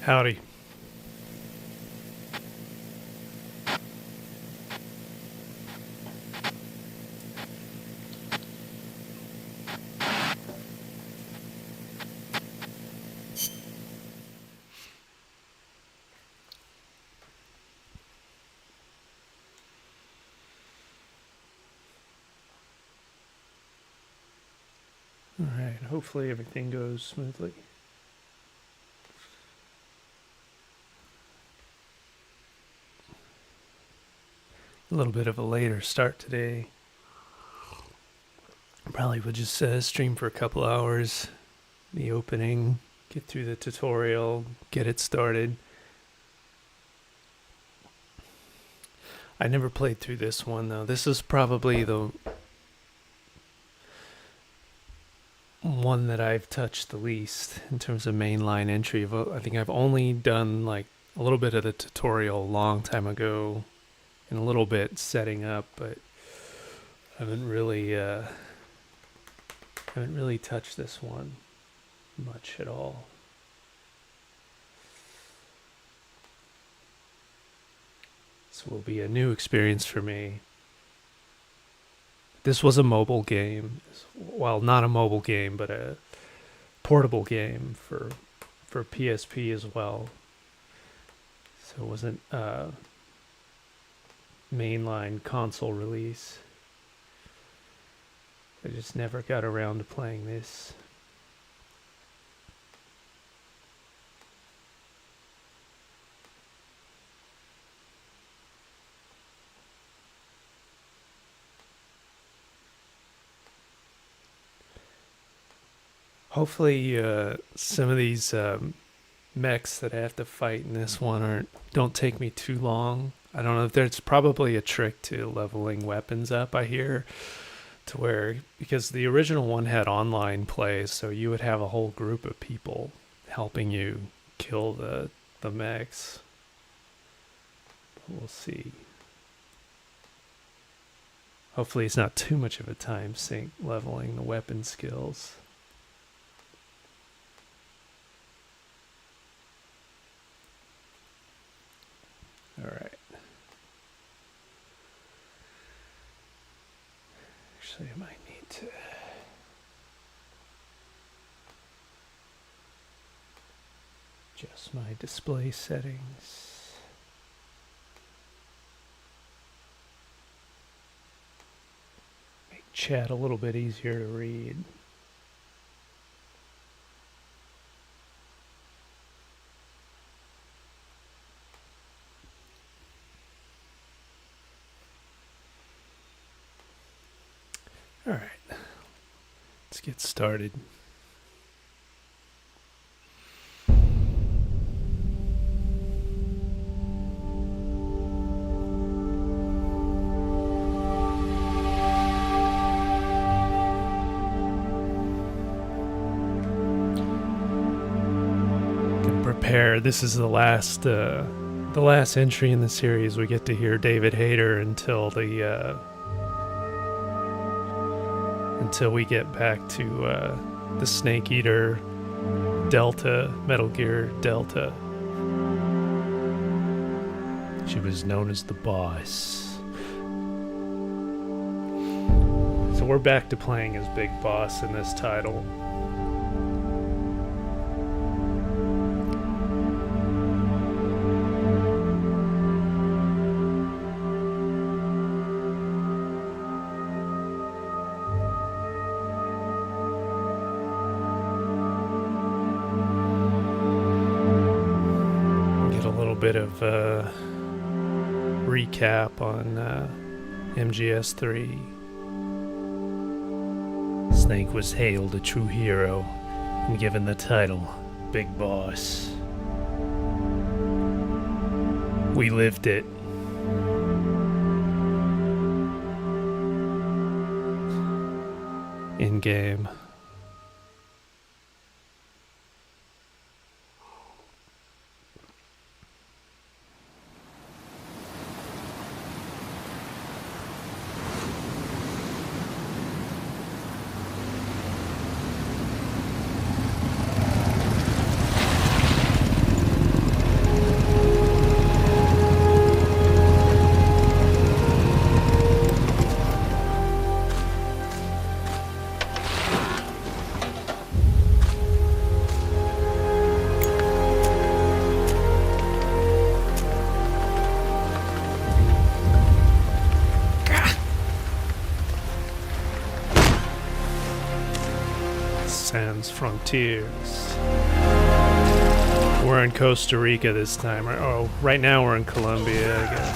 Howdy. All right, hopefully everything goes smoothly. A little bit of a later start today. Probably would just stream for a couple hours, the opening, get through the tutorial, get it started. I never played through this one though. This is probably the one that I've touched the least in terms of mainline entry. I think I've only done like a little bit of the tutorial a long time ago and a little bit setting up, but I haven't really touched this one much at all. This will be a new experience for me. This was a mobile game. Well, not a mobile game, but a portable game for PSP as well. So it wasn't a mainline console release. I just never got around to playing this. Hopefully some of these mechs that I have to fight in this one don't take me too long. I don't know if there's probably a trick to leveling weapons up, I hear, to where, because the original one had online play, so you would have a whole group of people helping you kill the mechs. But we'll see. Hopefully it's not too much of a time sink leveling the weapon skills. All right. Actually, I might need to adjust my display settings. Make chat a little bit easier to read. All right, let's get started. Can prepare. This is the last entry in the series. We get to hear David Hayter until we get back to the Snake Eater Delta, Metal Gear Delta. She was known as the boss. So we're back to playing as Big Boss in this title. Bit of recap on MGS3. Snake was hailed a true hero and given the title Big Boss. We lived it. In game. Sans Frontiers. We're in Costa Rica this time. Oh, right now we're in Colombia again.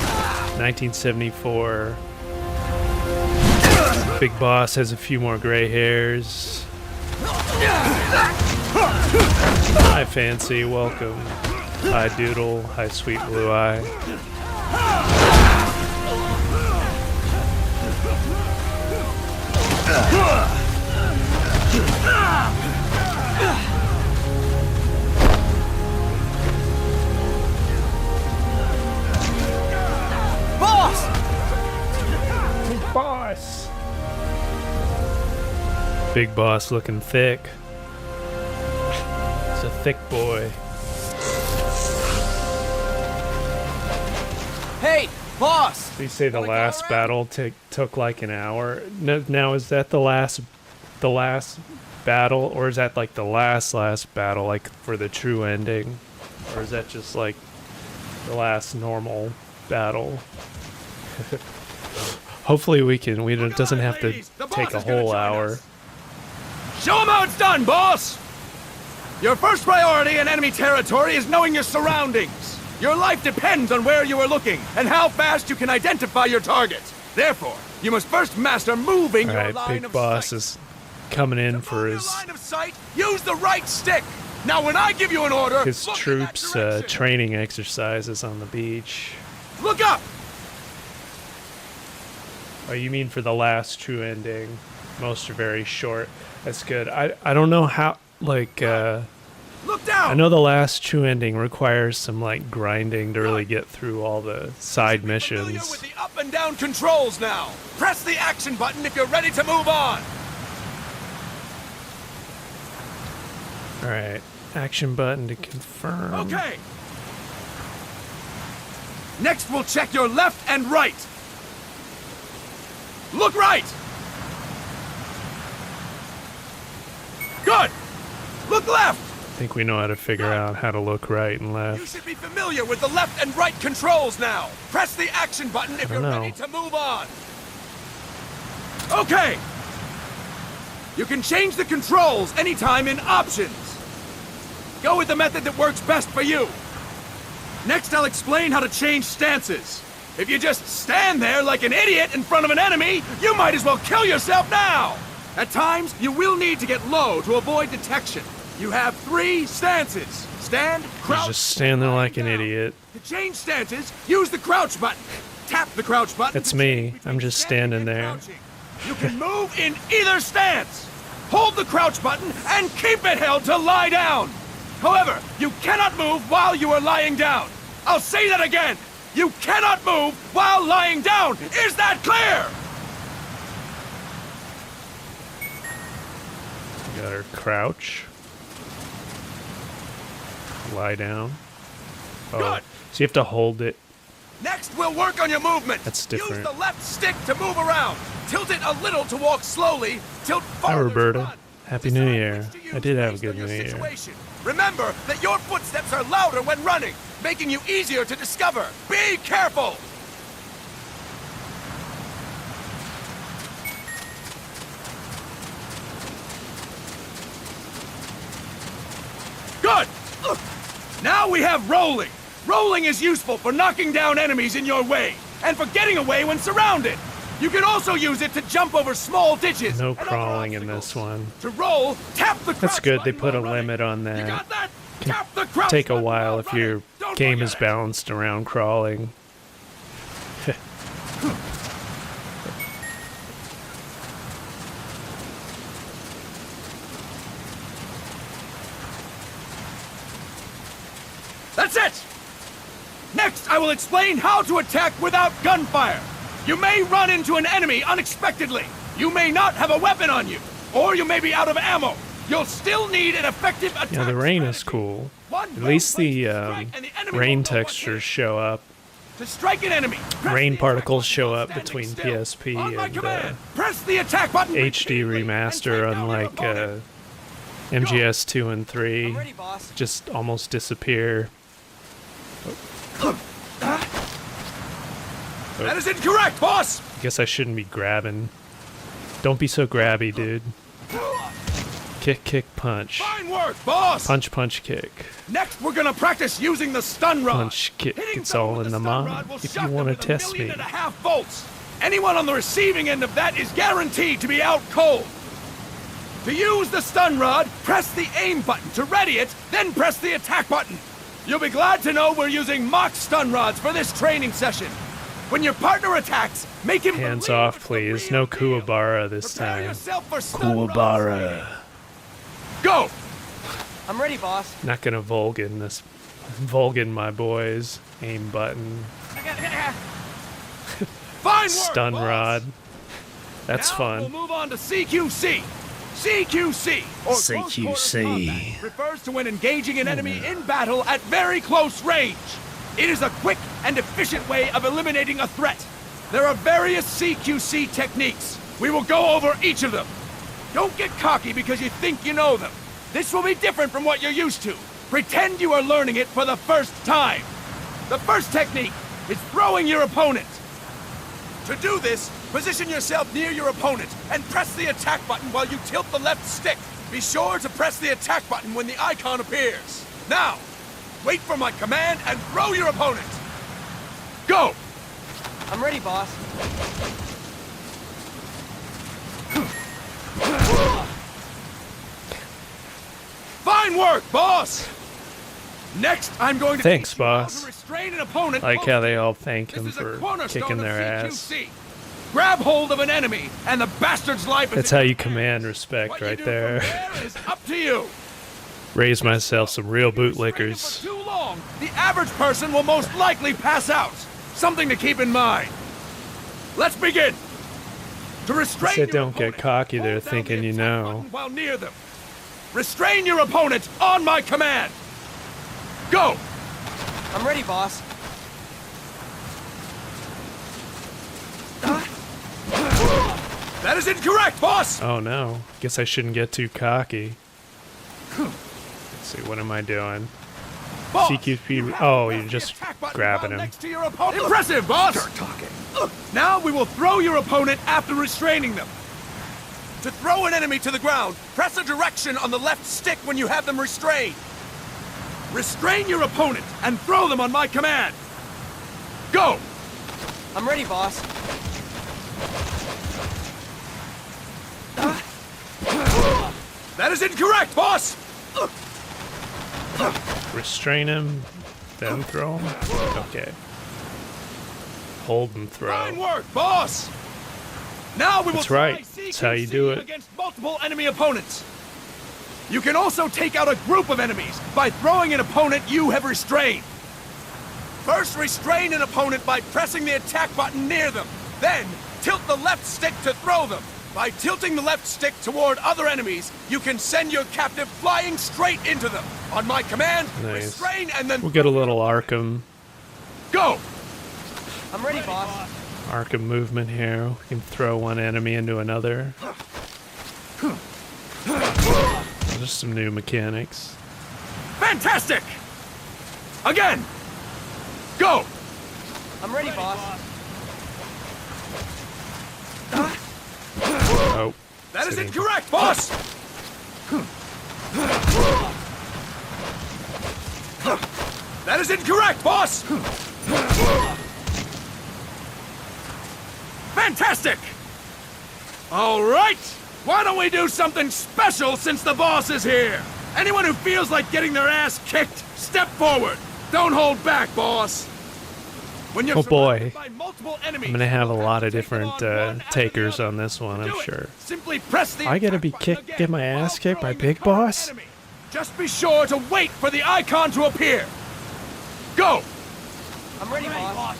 1974. Big Boss has a few more gray hairs. Hi, Fancy. Welcome. Hi, Doodle. Hi, Sweet Blue Eye. Boss! Big Boss! Big Boss looking thick. It's a thick boy. Hey, boss! They say the last battle took like an hour. No, now is that the last battle, or is that like the last battle, like for the true ending, or is that just like the last normal battle? Hopefully we it doesn't have to take a whole hour. Show them how it's done, boss! Your first priority in enemy territory is knowing your surroundings. Your life depends on where you are looking and how fast you can identify your targets. Therefore, you must first master moving your line of sight. Big Boss is coming in for his line of sight. Use the right stick. Now, when I give you an order, his troops training exercises on the beach. Look up. Oh, you mean for the last true ending? Most are very short. That's good. I don't know how, like, look down. I know the last true ending requires some, like, grinding to really get through all the side missions. Familiar with the up and down controls now. Press the action button if you're ready to move on. Alright. Action button to confirm. Okay. Next, we'll check your left and right. Look right. Good. Look left. I think we know how to figure out how to look right and You left. should be familiar with the left and right controls now. Press the action button if you're ready to move on. Okay. You can change the controls anytime in options. Go with the method that works best for you. Next, I'll explain how to change stances. If you just stand there like an idiot in front of an enemy, you might as well kill yourself now. At times, you will need to get low to avoid detection. You have 3 stances. Stand, crouch, Just stand there like an idiot. To change stances, use the crouch button. Tap the crouch button. That's me. I'm just standing there. You can move in either stance. Hold the crouch button and keep it held to lie down. However, you cannot move while you are lying down. I'll say that again. You cannot move while lying down. Is that clear? Got her crouch. Lie down. Oh, Good. so you have to hold it. Next, we'll work on your movement. That's different. Use the left stick to move around. Tilt it a little to walk slowly. Tilt Hi, farther to Roberta. run. Happy Decide New Year. which to use I did have a based good on your New Year. situation. Remember that your footsteps are louder when running, making you easier to discover. Be careful! Good! Now we have rolling. Rolling is useful for knocking down enemies in your way, and for getting away when surrounded. You can also use it to jump over small ditches. No and other crawling in obstacles. this one. To roll, tap the crouch That's good. They button put a while running. limit on You that. got that? Tap the crouch Take a button while while if running. your Don't game forget is it. balanced around crawling. That's it! Next, I will explain how to attack without gunfire. You may run into an enemy unexpectedly. You may not have a weapon on you, or you may be out of ammo. You'll still need an effective attack. Yeah, the rain is strategy. cool. One At least well-placed the strike and the enemy rain won't know what textures hit. show up. To strike an enemy, press Rain the attack particles button show while up standing between still. PSP On my and command, press the attack button HD repeatedly and remaster, take down your unlike opponent. MGS 2 and 3. I'm ready, boss. Just almost disappear. That is incorrect, boss! I guess I shouldn't be grabbing. Don't be so grabby, dude. Kick, kick, punch. Fine work, boss! Punch, punch, kick. Next, we're gonna practice using the stun rod. Punch, kick. Hitting It's all someone in with the stun mind. rod will If shock you want to them with test 1.5 me. million volts. Anyone on the receiving end of that is guaranteed to be out cold. To use the stun rod, press the aim button to ready it, then press the attack button. You'll be glad to know we're using mock stun rods for this training session. When your partner attacks, make him Hands believe off, it's the please. real No deal. Kuwabara this Prepare time. yourself for stun rod Kuwabara. training. Go! I'm ready, boss. Not gonna Vulgan my boys. Aim button. Fine work, Stun boss. rod. That's Now fun. We'll move on to CQC. CQC, or close quarters CQC. combat, refers to when engaging an enemy in battle at very close range. It is a quick and efficient way of eliminating a threat. There are various CQC techniques. We will go over each of them. Don't get cocky because you think you know them. This will be different from what you're used to. Pretend you are learning it for the first time. The first technique is throwing your opponent. To do this, position yourself near your opponent and press the attack button while you tilt the left stick. Be sure to press the attack button when the icon appears. Now, wait for my command and throw your opponent. Go! I'm ready, boss. Fine work, boss! Next, I'm going to Thanks, teach you how boss. to restrain an opponent. Like how they all thank This him is a for cornerstone kicking of their ass. CQC. Grab hold of an enemy, and the bastard's life is That's in how your you hands. command respect What right you do there. from there is up to you. Raise myself some real Restrain him bootlickers. for too long, the average person will most likely pass out. Something to keep in mind. Let's begin. To restrain Said your don't get opponent, cocky there hold down thinking the you attack know. button while near them. Restrain your opponent on my command. Go. I'm ready, boss. That is incorrect, boss. Oh no. Guess I shouldn't get too cocky. Let's see, what am I doing? Boss, CQP you have to oh, press you're the just attack button grabbing while him. next to your opponent. Impressive, boss. Start talking. Now we will throw your opponent after restraining them. To throw an enemy to the ground, press a direction on the left stick when you have them restrained. Restrain your opponent and throw them on my command. Go! I'm ready, boss. That is incorrect, boss! Restrain him, then throw him. Okay. Hold and Fine throw. work, boss! Now we will That's try right. That's how you do CQC it. against multiple enemy opponents. You can also take out a group of enemies by throwing an opponent you have restrained. First, restrain an opponent by pressing the attack button near them. Then, tilt the left stick to throw them. By tilting the left stick toward other enemies, you can send your captive flying straight into them. On my command, Nice. restrain and then We'll get a little Arkham go! I'm ready, boss. movement here. We can throw one enemy into another. There's some new mechanics. Fantastic! Again! Go! I'm ready, boss. Oh. That is sitting. incorrect, boss! That is incorrect, boss! Fantastic! All right! Why don't we do something special since the boss is here? Anyone who feels like getting their ass kicked, step forward. Don't hold back, boss. When you're Oh boy. surrounded by multiple enemies, I'm gonna have a you'll lot of to take different them on one after takers the other. on this one, To I'm do it, sure. Simply press the I gotta attack be button kicked, again get my while ass kicked by throwing the Big current Boss? enemy. Just be sure to wait for the icon to appear. Go! I'm ready, boss.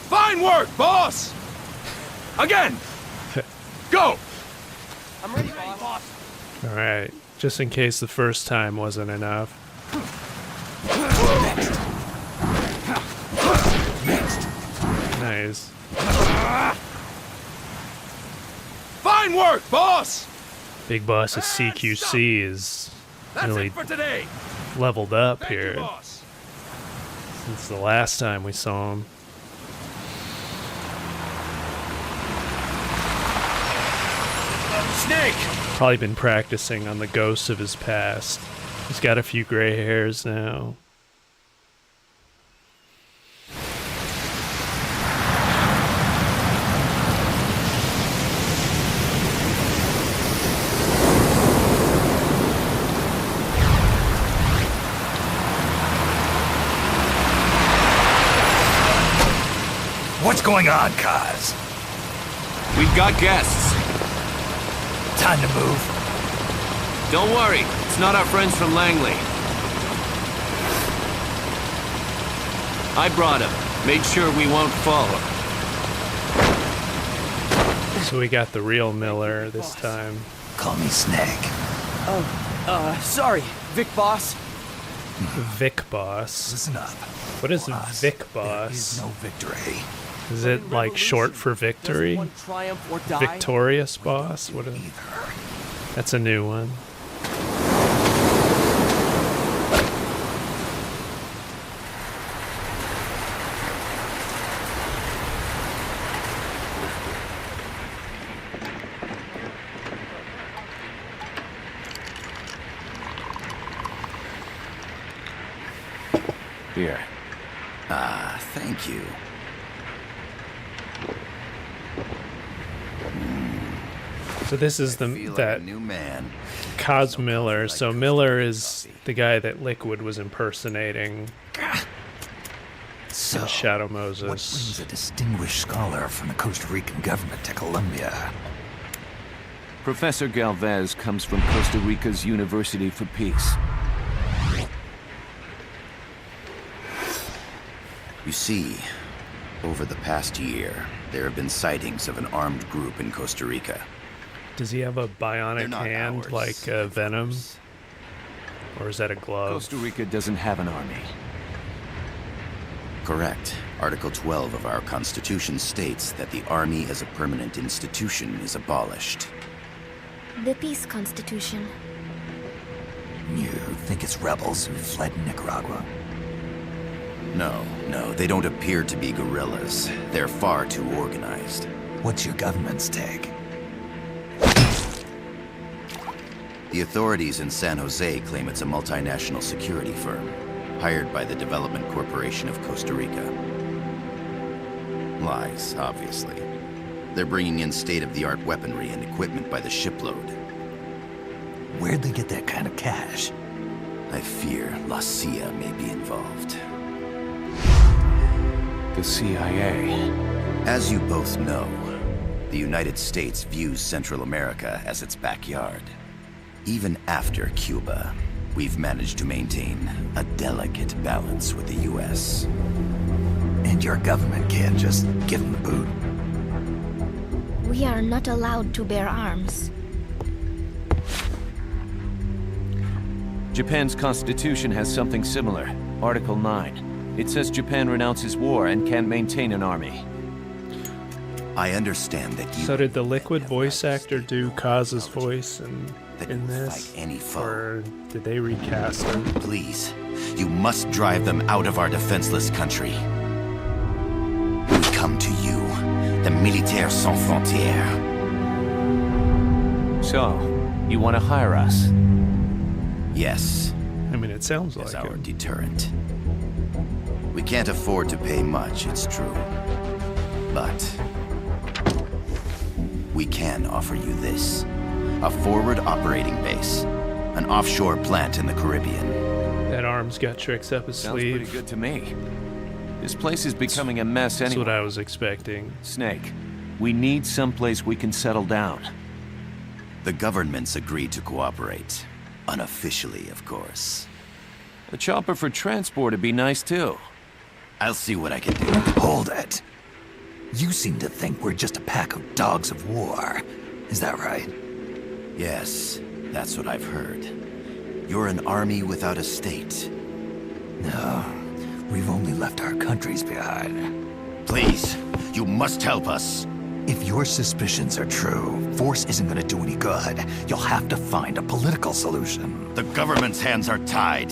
Fine work, boss! Again! Go! I'm ready, boss. Alright. Just in case the first time wasn't enough. Nice. Fine work, boss! Big Boss's CQC is That's really it for today. leveled up Thank you, here boss. since the last time we saw him. Snake! Probably been practicing on the ghosts of his past. He's got a few gray hairs now. What's going on, Kaz? We've got guests. Time to move. Don't worry, it's not our friends from Langley. I brought him. Made sure we won't fall. So we got the real Miller this time. Call me Snake. Sorry, Vic Boss. Vic Boss. Listen up. What is Boss. Vic There Boss? is no victory. Is it like short for victory? Doesn't one triumph or die? Victorious Boss? What is... Either. That's a new one. Here. Ah, thank you. So this is Feel like that a new man. Cos Miller. So Miller is the guy that Liquid was impersonating So, in Shadow what brings Moses. a distinguished scholar from the Costa Rican government to Colombia? Professor Galvez comes from Costa Rica's University for Peace. You see, over the past year, there have been sightings of an armed group in Costa Rica. Does he have a They're bionic not hand ours, like of Venom? course. Or is that a glove? Costa Rica doesn't have an army. Correct. Article 12 of our Constitution states that the Army as a permanent institution is abolished. The Peace Constitution. You think it's rebels who fled Nicaragua? No, they don't appear to be guerrillas. They're far too organized. What's your government's take? The authorities in San Jose claim it's a multinational security firm, hired by the Development Corporation of Costa Rica. Lies, obviously. They're bringing in state-of-the-art weaponry and equipment by the shipload. Where'd they get that kind of cash? I fear La CIA may be involved. The CIA. As you both know, the United States views Central America as its backyard. Even after Cuba, we've managed to maintain a delicate balance with the U.S. And your government can't just give them the boot? We are not allowed to bear arms. Japan's constitution has something similar. Article 9. It says Japan renounces war and can't maintain an army. I understand that you... So did the Liquid voice actor do Kaz's voice that in you this? fight any foe. Or did they recast him? Please, you must drive them out of our defenseless country. We come to you, the Militaires Sans Frontières. So, you want to hire us? Yes, I mean, it sounds as like our him. deterrent. We can't afford to pay much, it's true. But we can offer you this. A forward operating base. An offshore plant in the Caribbean. That arm's got tricks up his Sounds pretty sleeve. good to me. This place is becoming a mess That's what anyway. I was expecting. Snake, we need someplace we can settle down. The governments agreed to cooperate. Unofficially, of course. A chopper for transport would be nice too. I'll see what I can do. Hold it. You seem to think we're just a pack of dogs of war. Is that right? Yes, that's what I've heard. You're an army without a state. No, we've only left our countries behind. Please, you must help us. If your suspicions are true, force isn't going to do any good. You'll have to find a political solution. The government's hands are tied.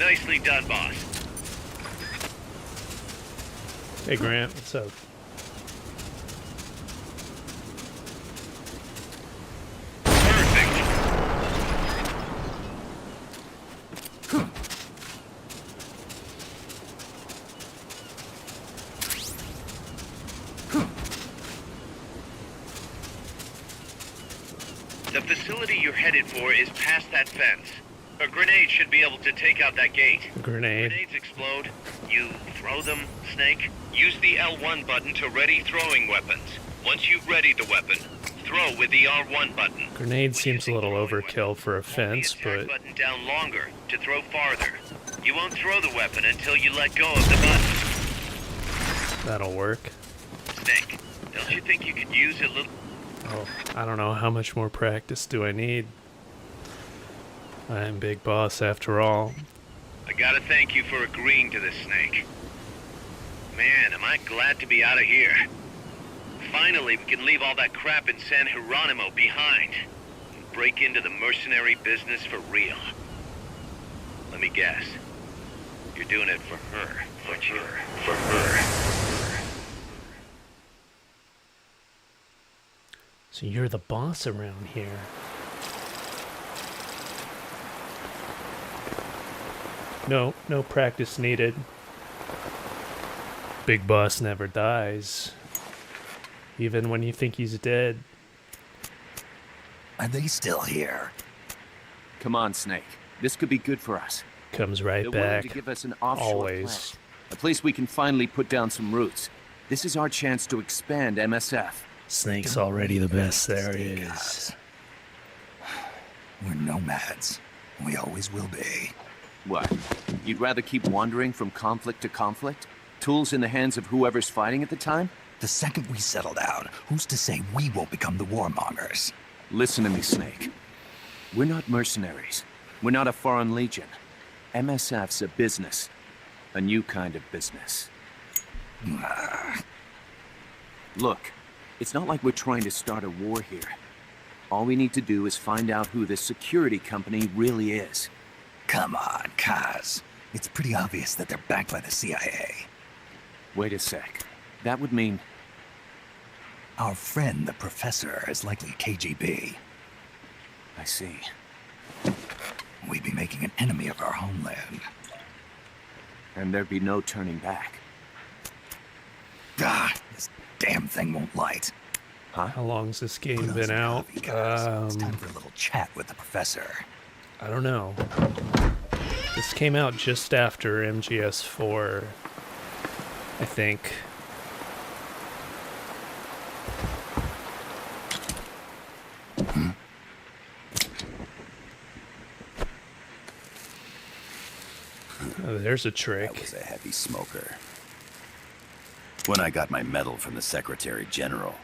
Nicely done, boss. Hey, Grant, what's up? Perfect. The facility you're headed for is past that fence. A grenade should be able to take out that gate. Grenade. Grenades explode. You throw them, Snake. Use the L1 button to ready throwing weapons. Once you've readied the weapon, throw with the R1 button. Grenade seems a little overkill for a fence, Hold the but attack button down longer to throw farther. You won't throw the weapon until you let go of the button. that'll work. Snake, don't you think you could use a little... Oh, I don't know, how much more practice do I need? I'm Big Boss after all. I gotta thank you for agreeing to this, Snake. Man, am I glad to be out of here. Finally, we can leave all that crap in San Geronimo behind and break into the mercenary business for real. Let me guess. You're doing it for her, aren't you? For her. So you're the boss around here. No practice needed. Big Boss never dies. Even when you think he's dead. Are they still here? Come on, Snake. This could be good for us. Comes right They're willing back. to give us an offshore Always. plant, a place we can finally put down some roots. This is our chance to expand MSF. Snake's already the best there is. We're nomads. We always will be. What? You'd rather keep wandering from conflict to conflict? Tools in the hands of whoever's fighting at the time? The second we settle down, who's to say we won't become the warmongers? Listen to me, Snake. We're not mercenaries. We're not a foreign legion. MSF's a business. A new kind of business. Look, it's not like we're trying to start a war here. All we need to do is find out who this security company really is. Come on, Kaz. It's pretty obvious that they're backed by the CIA. Wait a sec. That would mean... Our friend, the professor, is likely KGB. I see. We'd be making an enemy of our homeland. And there'd be no turning back. This damn thing won't light. Huh? How long's this game Put on been some out? coffee, Kaz. It's time for a little chat with the professor. I don't know. This came out just after MGS4, I think. Oh, there's a trick. I was a heavy smoker. When I got my medal from the Secretary General,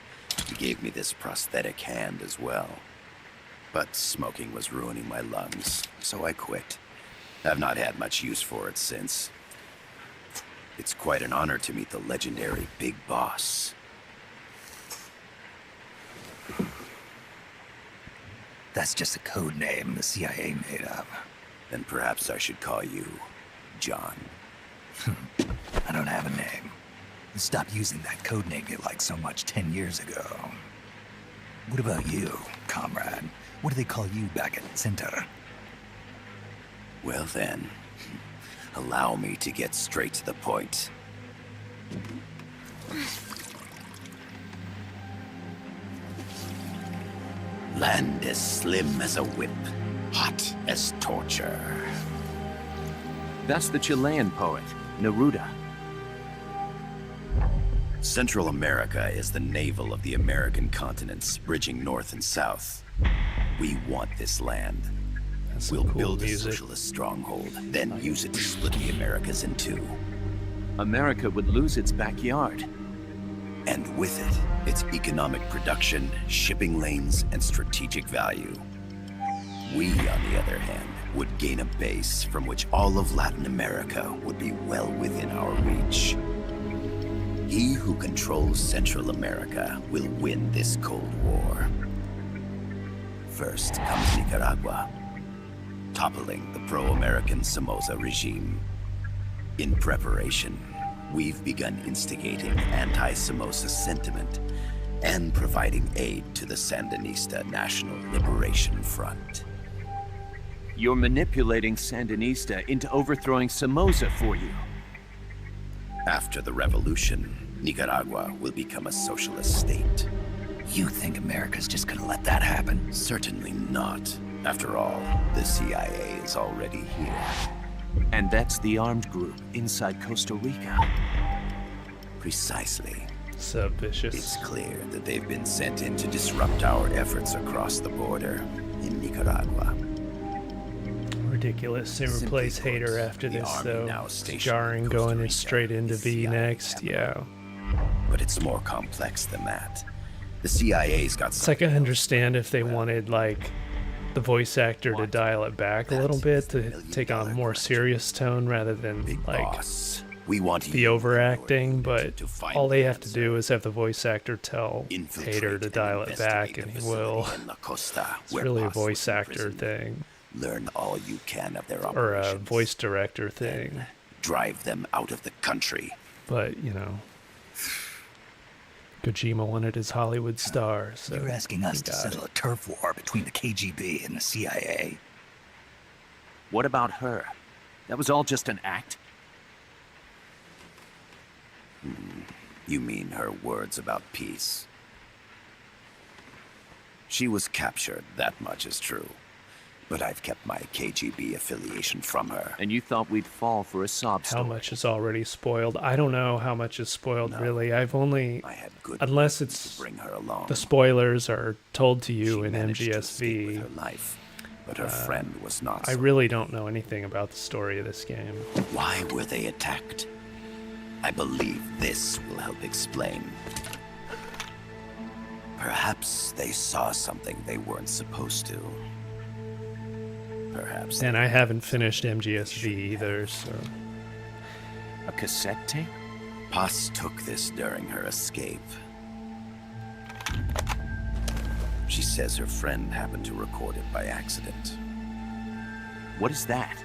he gave me this prosthetic hand as well. But smoking was ruining my lungs, so I quit. I've not had much use for it since. It's quite an honor to meet the legendary Big Boss. That's just a code name the CIA made up. Then perhaps I should call you John. I don't have a name. You stopped using that code name you liked so much 10 years ago. What about you, comrade? What do they call you back at Center? Well then, allow me to get straight to the point. Land as slim as a whip, hot as torture. That's the Chilean poet, Neruda. Central America is the navel of the American continents, bridging north and south. We want this land. That's some We'll cool build a music. socialist stronghold, then use it to split the Americas in two. America would lose its backyard. And with it, its economic production, shipping lanes, and strategic value. We, on the other hand, would gain a base from which all of Latin America would be well within our reach. He who controls Central America will win this Cold War. First comes Nicaragua. toppling the pro-American Somoza regime. In preparation, we've begun instigating anti-Somoza sentiment and providing aid to the Sandinista National Liberation Front. You're manipulating Sandinista into overthrowing Somoza for you. After the revolution, Nicaragua will become a socialist state. You think America's just gonna let that happen? Certainly not. After all, the CIA is already here. And that's the armed group inside Costa Rica. Precisely. So vicious. It's clear that they've been sent in to disrupt our efforts across the border in Nicaragua. Ridiculous. They Simply replace put, Hader after the this, army though. now It's stationed jarring in Costa going Rica straight into is V CIA next. capital. Yeah. But it's more complex than that. The CIA's got It's like I understand if they wanted, like, the voice actor to dial it back a little bit to take on a more serious tone rather than, Big like, boss. We want the you overacting, but to find all they the have to do is have the voice actor tell infiltrate Hader to and dial it back, investigate and the he will. facility in La Costa, It's where really a Paz was voice actor imprisoned. thing, Learn all you can of their or a operations. voice director thing. Drive them out of the country. But, you know, Kojima wanted his Hollywood star, so You're asking us he to got settle a turf war between the KGB and the CIA. What about her? That was all just an act? You mean her words about peace? She was captured, that much is true. But I've kept my KGB affiliation from her. And you thought we'd fall for a sob How story? much is already spoiled? I don't know how much is spoiled, No. really. I've only, I had good unless reason it's to bring her along. the spoilers are told to you She in managed to escape with MGSV. her life, but her friend was not. I so really don't know anything about the story of this game. Why were they attacked? I believe this will help explain. Perhaps they saw something they weren't supposed to. Perhaps. And I haven't finished MGSV either, so A cassette tape? Paz took this during her escape. She says her friend happened to record it by accident. What is that?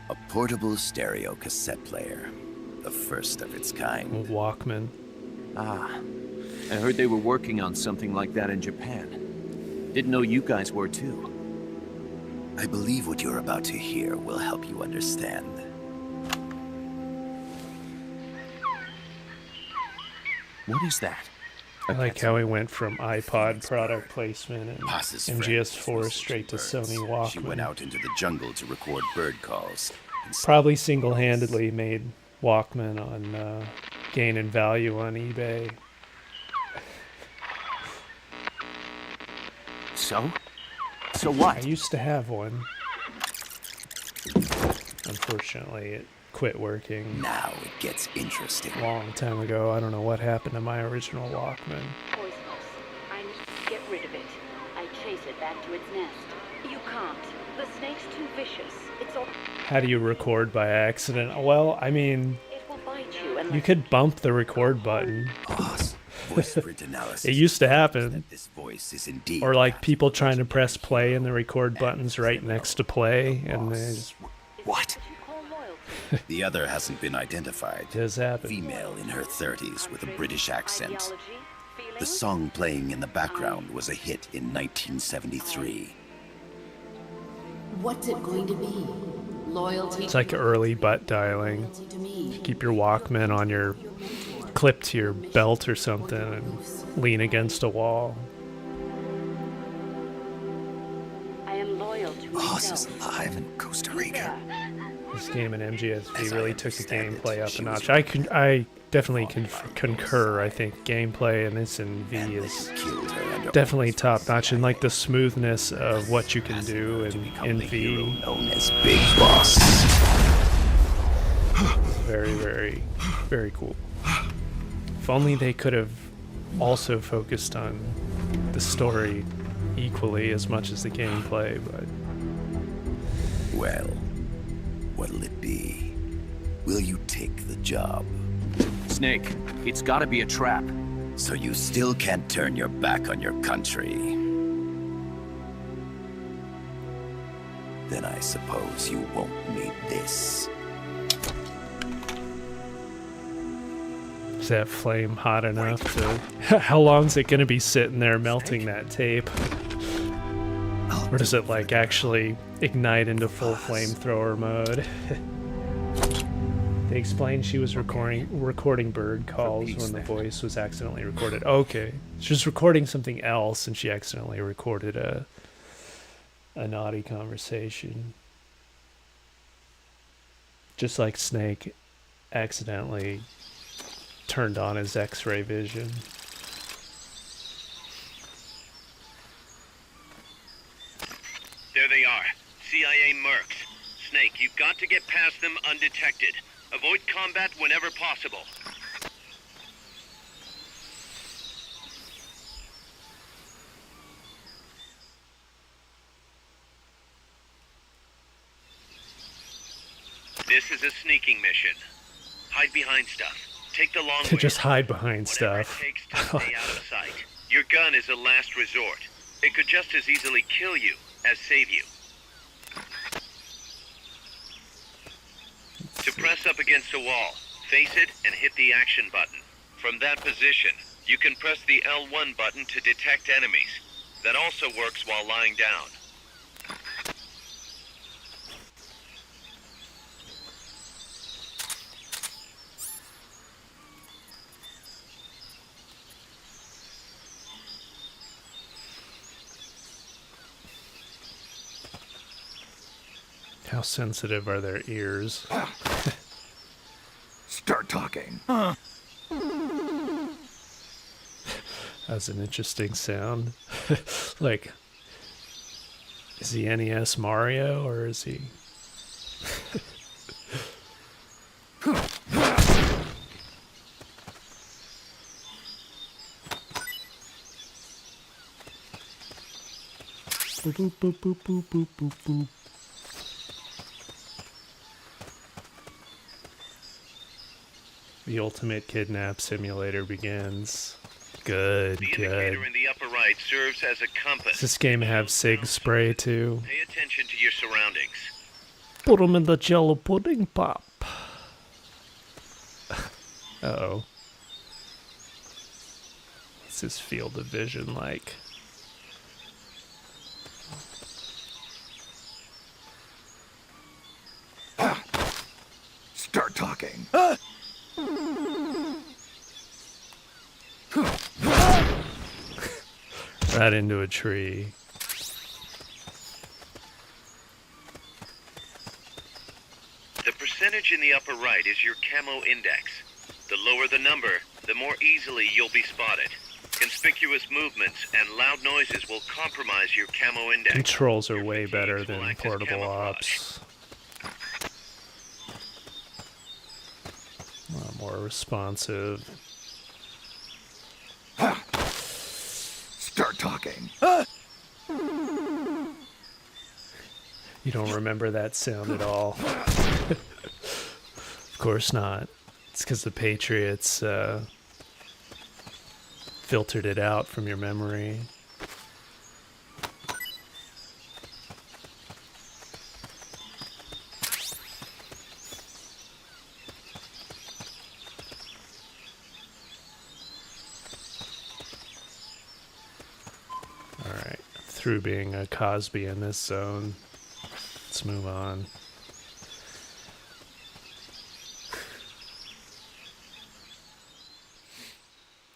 A portable stereo cassette player. The first of its a kind. Walkman. Ah, I heard they were working on something like that in Japan. Didn't know you guys were too. I believe what you're about to hear will help you understand. What is that? I like how he went from iPod product placement and Paz's friend MGS4 was straight to switching Sony birds. She went Walkman. out into the jungle to record bird calls. And Probably single-handedly made Walkman on gain in value on eBay. So? So I what? used to have one. Unfortunately, it quit working now it gets interesting. a long time ago. I don't know what happened to my original Walkman. Poisonous. I need to get rid of it. I chase it back to its nest. You can't. The snake's too vicious. It's all. How do you record by accident? Well, I mean, It will bite you unless you could bump the record button. Paz, voice print analysis. It used to happen. that this voice is indeed Or like that people of trying to legendary press play and the record button's right next to play, and they just What? you call loyalty. The other hasn't been identified. does happen. Female in her 30s with a British accent. Ideology, The feelings, song playing in the background was a hit in 1973. What's it going to be? Loyalty. It's like early butt dialing. Loyalty to me. Keep your Walkman on your clip to your belt or something and lean against a wall. I am loyal to Boss is myself. alive in Costa Rica. This game in MGSV really took the understand it, gameplay up she a was notch. I definitely concur. I think gameplay in this in V And they is killed her under definitely orders from top notch, and like the smoothness of what you can Passing do her to become in the hero V. known as Big Boss. Very, very, very cool. If only they could have also focused on the story equally as much as the gameplay, but Well, what'll it be? Will you take the job? Snake, it's gotta be a trap. So you still can't turn your back on your country? Then I suppose you won't need this. Is that flame hot enough to... How long's it gonna be sitting there melting that tape? Or does it like actually ignite into full flamethrower mode? They explained she was recording bird calls when the voice was accidentally recorded. Okay, she was recording something else and she accidentally recorded a naughty conversation. Just like Snake accidentally turned on his X-ray vision. There they are. CIA mercs. Snake, you've got to get past them undetected. Avoid combat whenever possible. This is a sneaking mission. Hide behind stuff. Take the long way. Just hide behind Whatever stuff. it takes to stay out of sight. Your gun is a last resort. It could just as easily kill you as save you. To press up against a wall, face it and hit the action button. From that position, you can press the L1 button to detect enemies. That also works while lying down. How sensitive are their ears? Start talking. That's an interesting sound. Like, is he NES Mario or is he... boop, boop, boop, boop, boop, boop, boop. The ultimate kidnap simulator begins. Good, The good. indicator in the upper right serves as a compass. Does this game have Sig spray too? Pay attention to your surroundings. Put him in the jello pudding pop. Uh-oh. What's his field of vision like? Start talking. Right into a tree. The percentage in the upper right is your camo index. The lower the number, the more easily you'll be spotted. Conspicuous movements and loud noises will compromise your camo index. Controls are Your way better fatigues will than act as portable camouflage. ops. A lot more responsive. Start talking. You don't remember that sound at all. Of course not. It's because the Patriots filtered it out from your memory. Alright, through being a Cosby in this zone. Let's move on.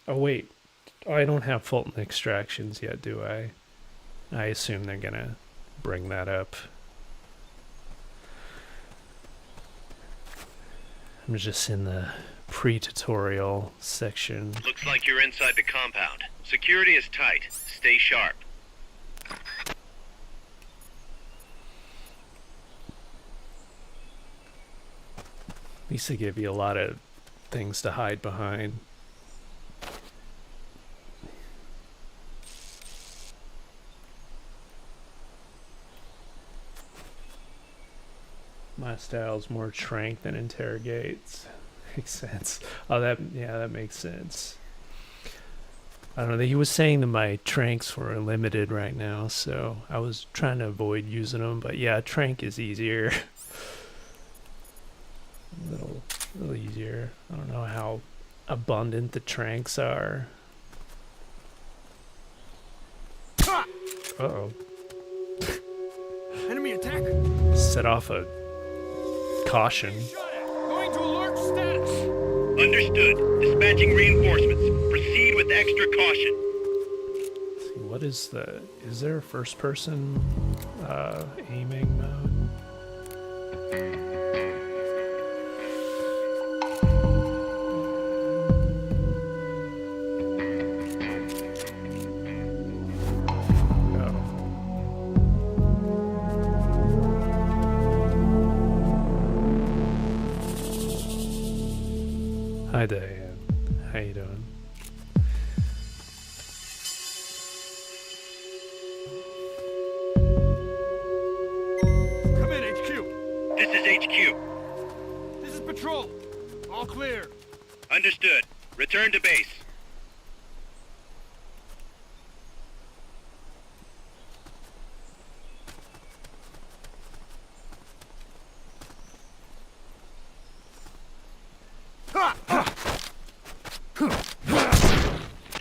Oh wait, I don't have Fulton extractions yet, do I? I assume they're gonna bring that up. I'm just in the pre-tutorial section. Looks like you're inside the compound. Security is tight. Stay sharp. At least they give you a lot of things to hide behind. My style's more trank than interrogates. Makes sense. Oh, that makes sense. I don't know. He was saying that my tranks were limited right now, so I was trying to avoid using them. But yeah, trank is easier. a little easier. I don't know how abundant the tranks are. Uh-oh. Enemy attack. Set off a caution. Going to alert status. Understood. Dispatching reinforcements. Proceed with extra caution. Let's see, what is the... Is there a first-person aiming mode? Hi Diane, how you doing? Come in, HQ. This is HQ. This is patrol. All clear. Understood. Return to base.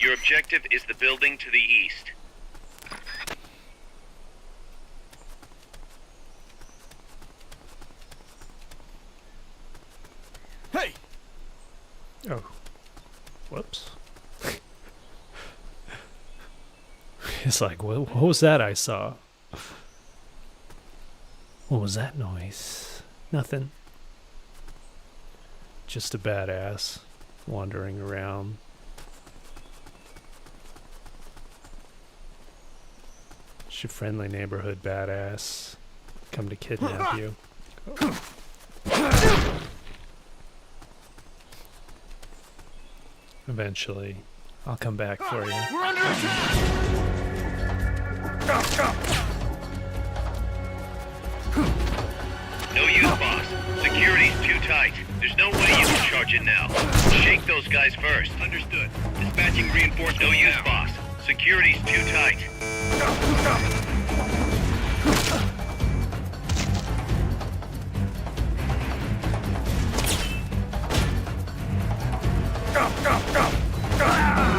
Your objective is the building to the east. Hey! Oh. Whoops. It's like, what was that I saw? What was that noise? Nothing. Just a badass wandering around. It's your friendly neighborhood badass. Come to kidnap you. Eventually, I'll come back for you. We're under attack! No use, boss. Security's too tight. There's no way you can charge it now. Shake those guys first. Understood. Dispatching reinforcements. No use, boss. Security's too tight.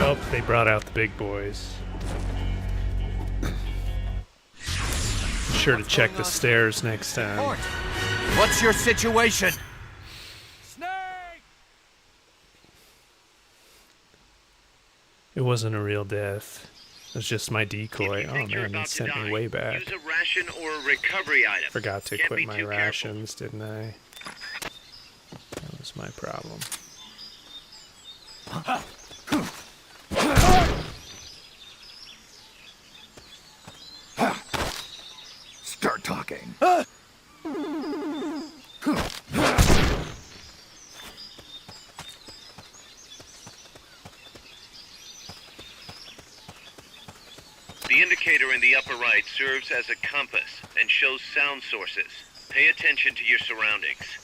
Oh, they brought out the big boys. Be sure to check the stairs next time. What's your situation? Snake! It wasn't a real death. It was just my decoy. If you Oh think you're man, about it to sent me die, way back. Use a ration or a recovery item. Forgot to Can't equip be my too rations, didn't I? That was my problem. Start talking. The indicator in the upper right serves as a compass and shows sound sources. Pay attention to your surroundings.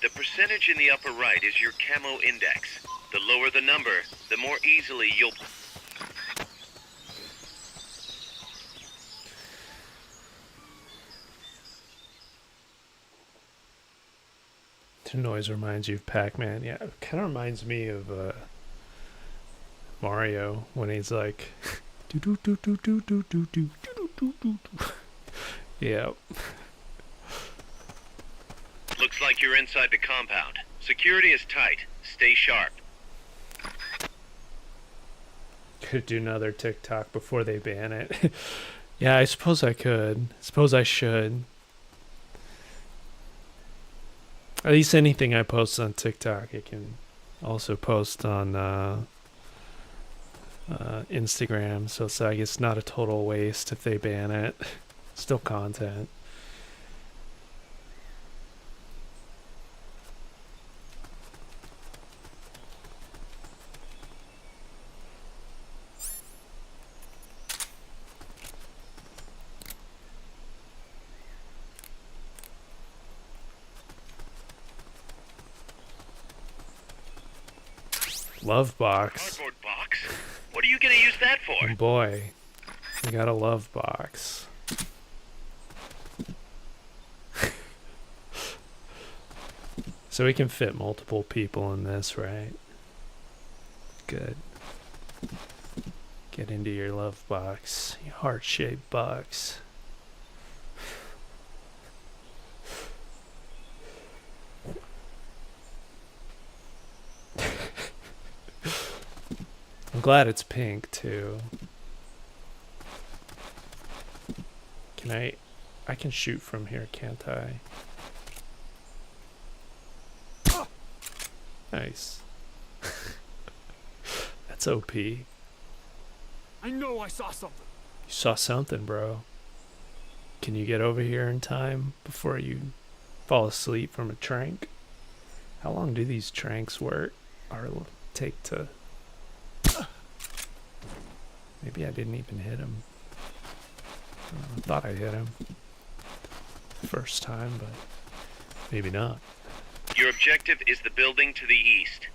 The percentage in the upper right is your camo index. The lower the number, the more easily you'll... The noise reminds you of Pac-Man. Yeah, it kind of reminds me of Mario when he's like, do do do do do do do do do do do. Yeah. Looks like you're inside the compound. Security is tight. Stay sharp. Could do another TikTok before they ban it. Yeah, I suppose I could. Suppose I should. At least anything I post on TikTok, I can also post on Instagram. So it's like it's not a total waste if they ban it. Still content. Love box. Cardboard box? What are you gonna use that for? Oh boy, we got a love box. So we can fit multiple people in this, right? Good. Get into your love box, your heart-shaped box. I'm glad it's pink too. Can I can shoot from here, can't I? Nice. That's OP. You I know I saw something. saw something, bro. Can you get over here in time before you fall asleep from a trank? How long do these tranks work or take to... Maybe I didn't even hit him. I thought I hit him first time, but maybe not. Your objective is the building to the east.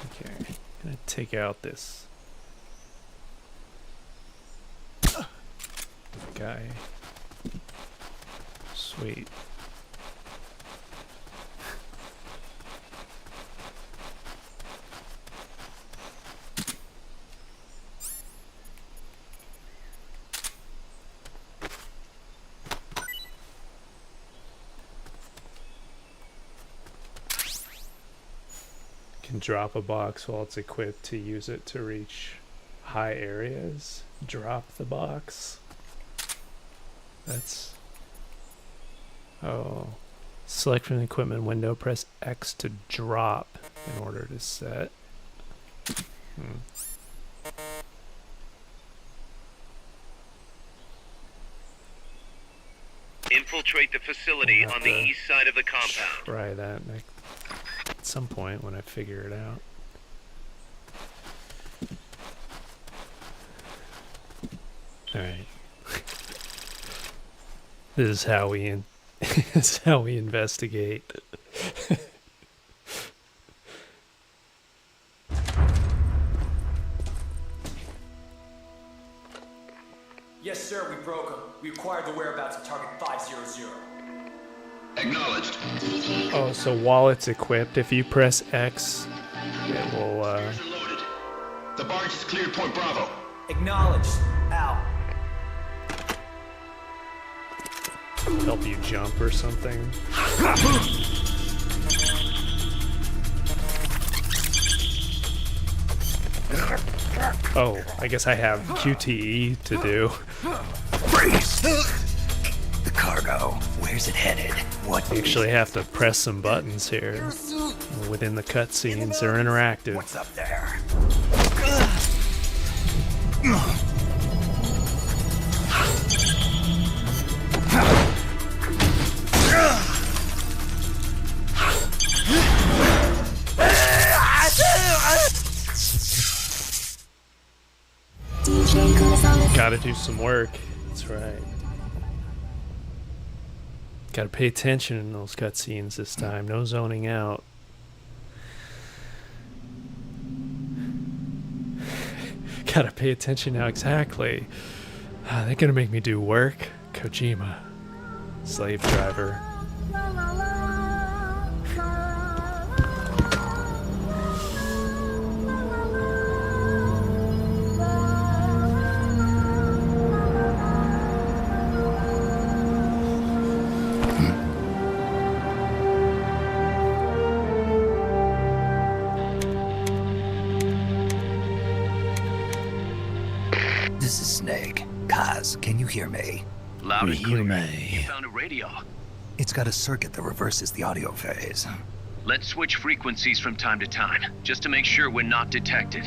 Okay, I'm gonna take out this guy. Sweet. Can drop a box while it's equipped to use it to reach high areas. Drop the box. That's... Oh. Select from the equipment window, press X to drop in order to set. Infiltrate the facility on the east side of the compound. Try that at some point when I figure it out. Alright. This is how we this is how we investigate. Yes, sir, we broke him. We acquired the whereabouts of target 500. Acknowledged. Oh, so while it's equipped, if you press X, it will Loaded. The barge is cleared Point Bravo. Acknowledged. Out. help you jump or something. Oh, I guess I have QTE to do. Freeze! The cargo, where's it headed? What? You actually have to press some buttons here. Within the cutscenes, they're interactive. What's up there? Gotta do some work. That's right. Gotta pay attention in those cutscenes this time. No zoning out. Gotta pay attention now, exactly. They're gonna make me do work. Kojima. Slave driver. This is Snake. Kaz, can you hear me? Loud and clear. may. You found a radio. It's got a circuit that reverses the audio phase. Let's switch frequencies from time to time, just to make sure we're not detected.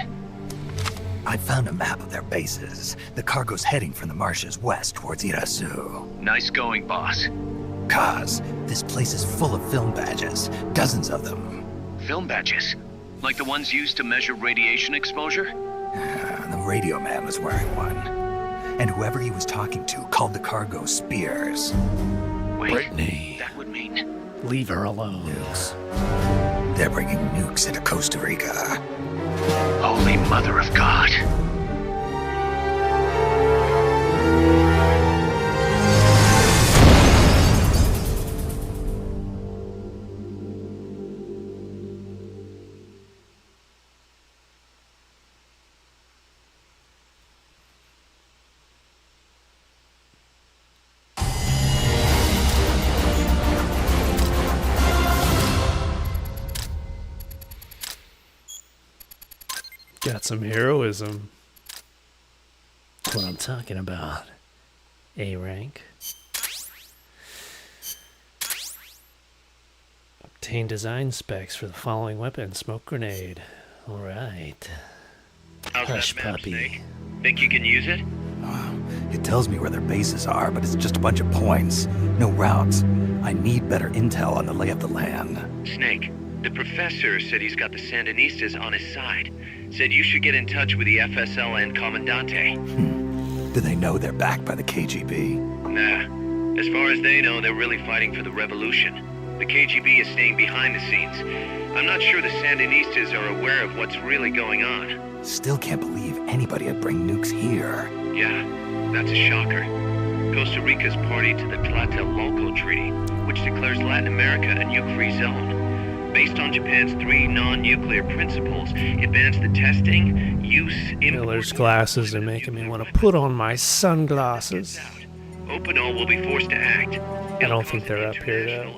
I found a map of their bases. The cargo's heading from the marshes west towards Irasu. Nice going, boss. Kaz, this place is full of film badges. Dozens of them. Film badges? Like the ones used to measure radiation exposure? The radio man was wearing one. And whoever he was talking to called the cargo Spears. Wait, Brittany. that would mean... Leave her alone. Nukes. They're bringing nukes into Costa Rica. Holy Mother of God. Got some heroism. That's what I'm talking about. A rank. Obtain design specs for the following weapon. Smoke grenade. Alright. How's Hush, that map, puppy. Snake? Think you can use it? It tells me where their bases are, but it's just a bunch of points. No routes. I need better intel on the lay of the land. Snake, the professor said he's got the Sandinistas on his side. Said you should get in touch with the FSL and Commandante. Do they know they're backed by the KGB? Nah. As far as they know, they're really fighting for the revolution. The KGB is staying behind the scenes. I'm not sure the Sandinistas are aware of what's really going on. Still can't believe anybody would bring nukes here. Yeah, that's a shocker. Costa Rica's party to the Tlatelolco Treaty, which declares Latin America a nuke-free zone. Based on Japan's 3 non-nuclear principles, it bans the testing, use, Miller's glasses are making me want to put on my sunglasses. Opinol will be forced to act. I don't think they're up here though.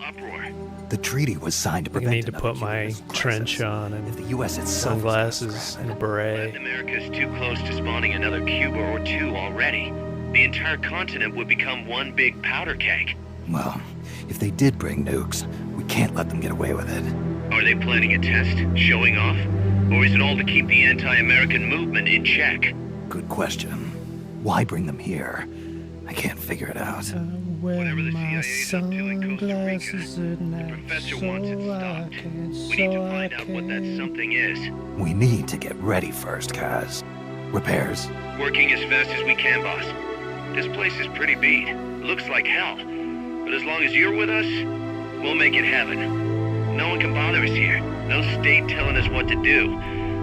The treaty was signed to I prevent need to put my trench on and the US itself sunglasses and a beret. Latin America's too close to spawning another Cuba or two already. The entire continent would become one big powder keg. Well, if they did bring nukes, we can't let them get away with it. Are they planning a test? Showing off? Or is it all to keep the anti-American movement in check? Good question. Why bring them here? I can't figure it out. Whatever the CIA's up to in Costa Rica, the professor wants it stopped. We need to find out what that something is. We need to get ready first, Kaz. Repairs? Working as fast as we can, boss. This place is pretty beat. Looks like hell. But as long as you're with us, we'll make it heaven. No one can bother us here. No state telling us what to do.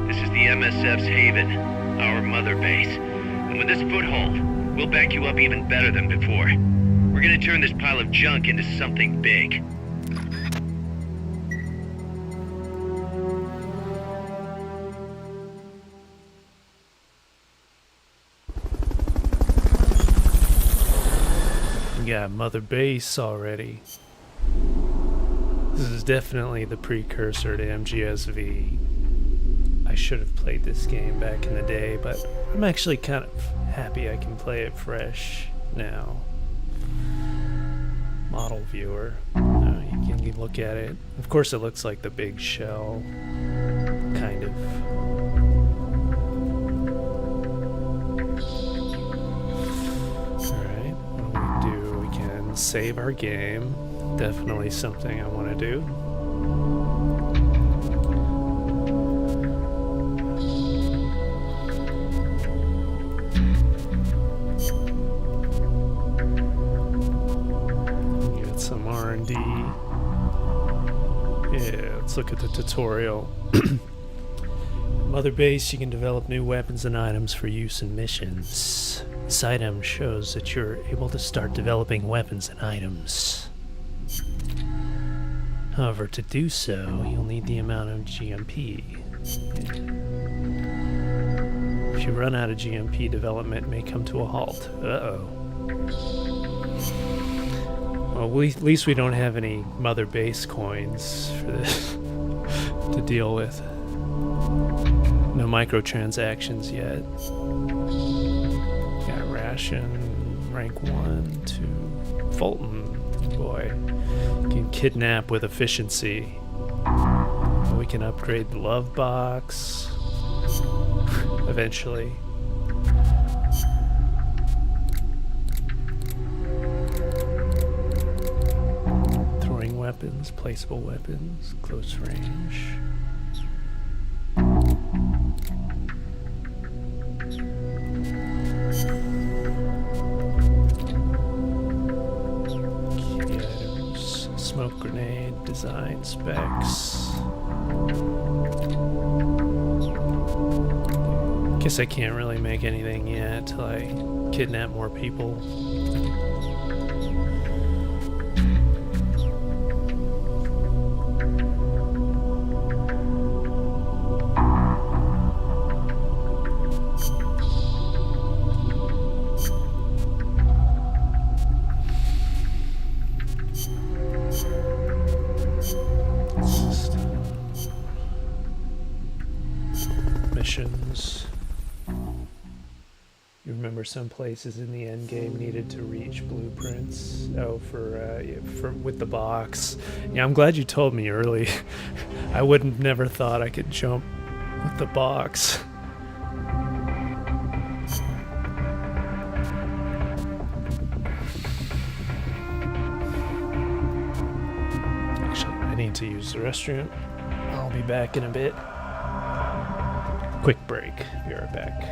This is the MSF's haven, our mother base. And with this foothold, we'll back you up even better than before. We're gonna turn this pile of junk into something big. We got Mother Base already. This is definitely the precursor to MGSV. I should have played this game back in the day, but I'm actually kind of happy I can play it fresh now. Model viewer. You can look at it. Of course it looks like the big shell. Kind of. Alright, what do? We can save our game. Definitely something I want to do. Get some R&D. Yeah, let's look at the tutorial. Mother Base, you can develop new weapons and items for use in missions. This item shows that you're able to start developing weapons and items. However, to do so, you'll need the amount of GMP. If you run out of GMP, development may come to a halt. Uh-oh. Well, at least we don't have any Mother Base coins for this to deal with. No microtransactions yet. Got ration, rank 1, 2, Fulton. Boy, you can kidnap with efficiency. We can upgrade the love box eventually. Throwing weapons, placeable weapons, close range. Key items, smoke grenade, design specs. Guess I can't really make anything yet till I kidnap more people. Missions. You remember some places in the end game needed to reach blueprints? Oh, for with the box. Yeah, I'm glad you told me early. I wouldn't never thought I could jump with the box. Actually, I need to use the restroom. I'll be back in a bit. Quick break. Be right back.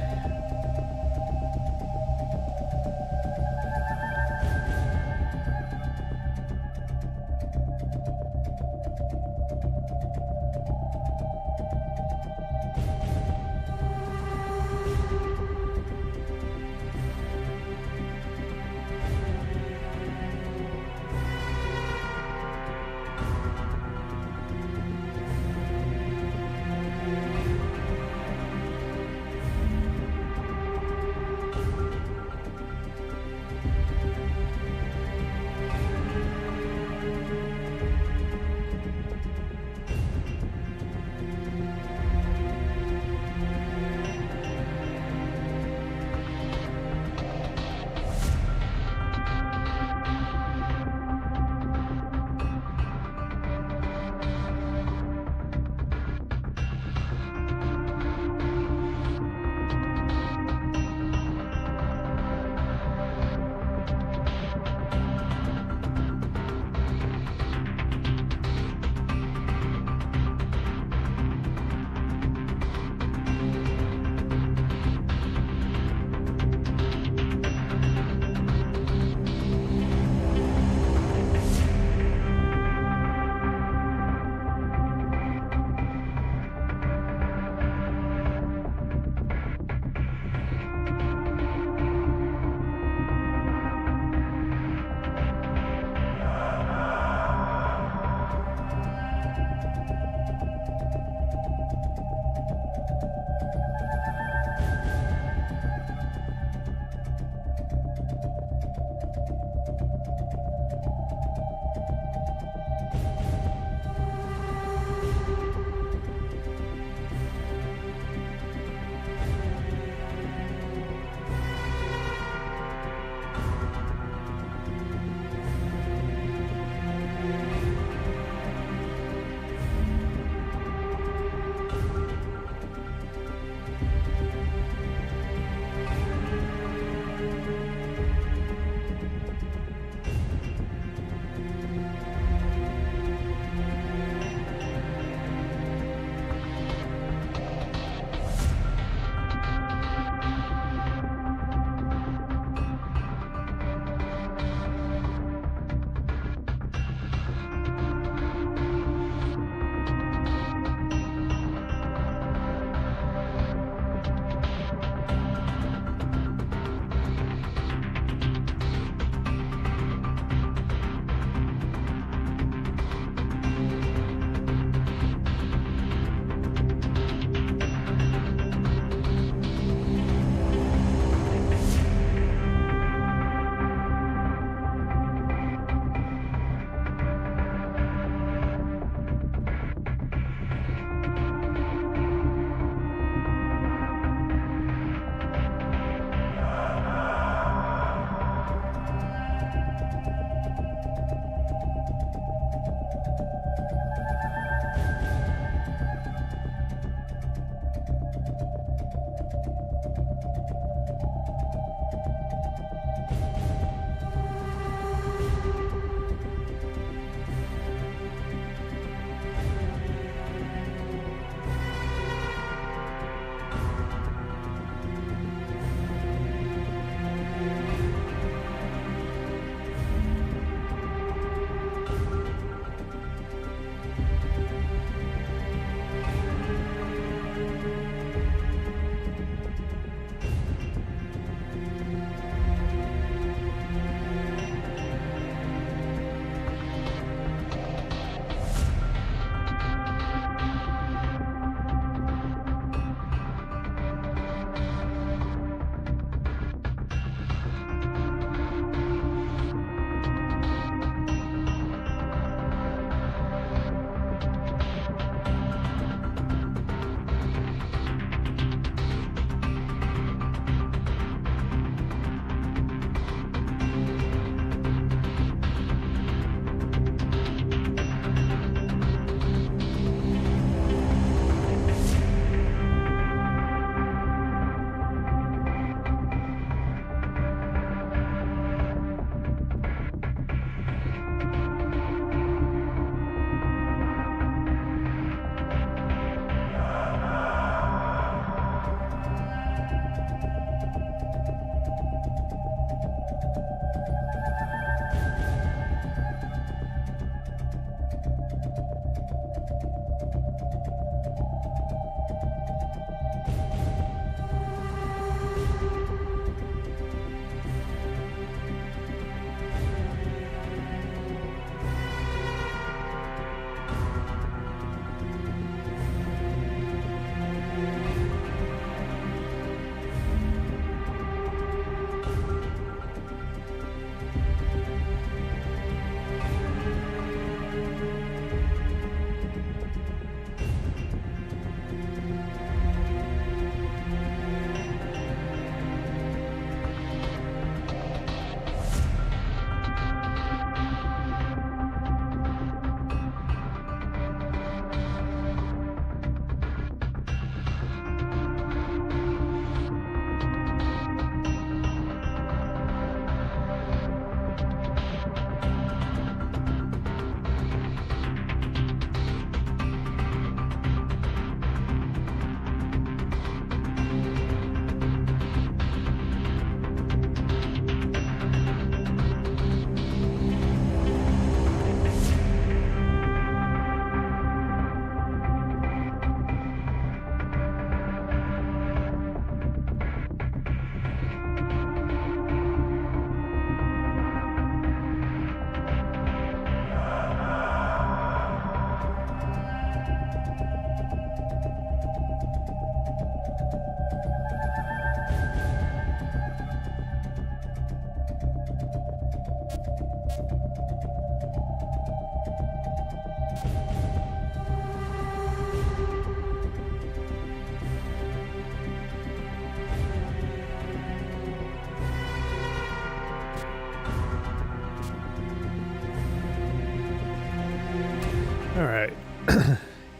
All right.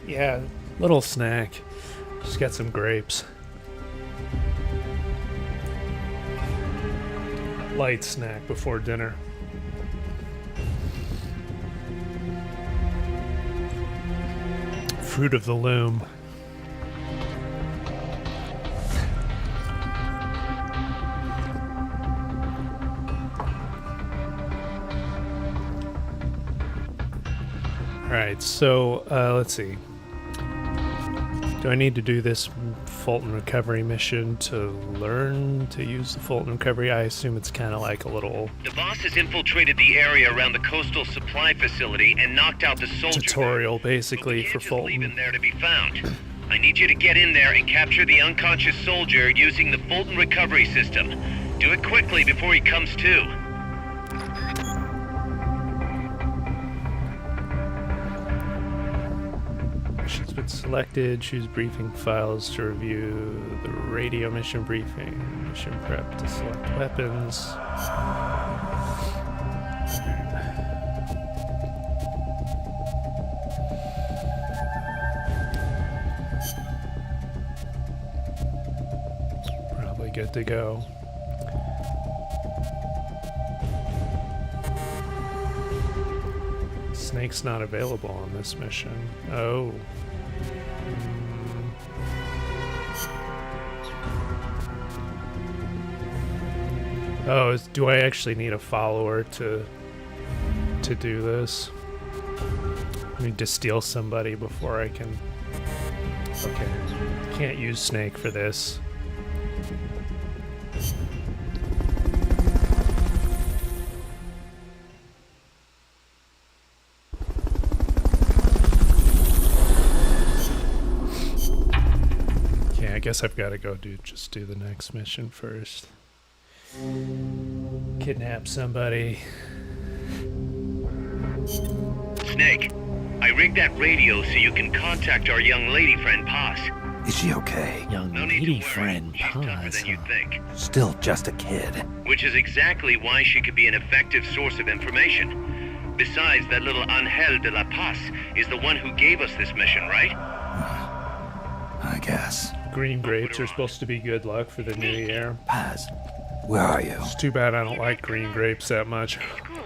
Yeah, little snack. Just got some grapes. Light snack before dinner. Fruit of the loom. Alright, so let's see. Do I need to do this Fulton recovery mission to learn to use the Fulton recovery? I assume it's kind of like a little... The boss has infiltrated the area around the coastal supply facility and knocked out the soldier. Tutorial, basically, for Fulton. Leave him there to be found. I need you to get in there and capture the unconscious soldier using the Fulton recovery system. Do it quickly before he comes to. Mission's been selected. Choose briefing files to review the radio mission briefing. Mission prep to select weapons. Probably good to go. Snake's not available on this mission. Oh. Oh, do I actually need a follower to do this? I need to steal somebody before I can... Okay. Can't use Snake for this. I guess I've got to go do the next mission first. Kidnap somebody. Snake, I rigged that radio so you can contact our young lady friend Paz. Is she okay? Young lady friend Paz. Than you think. Still just a kid. Which is exactly why she could be an effective source of information. Besides, that little Angel de la Paz is the one who gave us this mission, right? I guess. Green grapes are supposed to be good luck for the new year. Paz, where are you? It's too bad I don't like green grapes that much. School.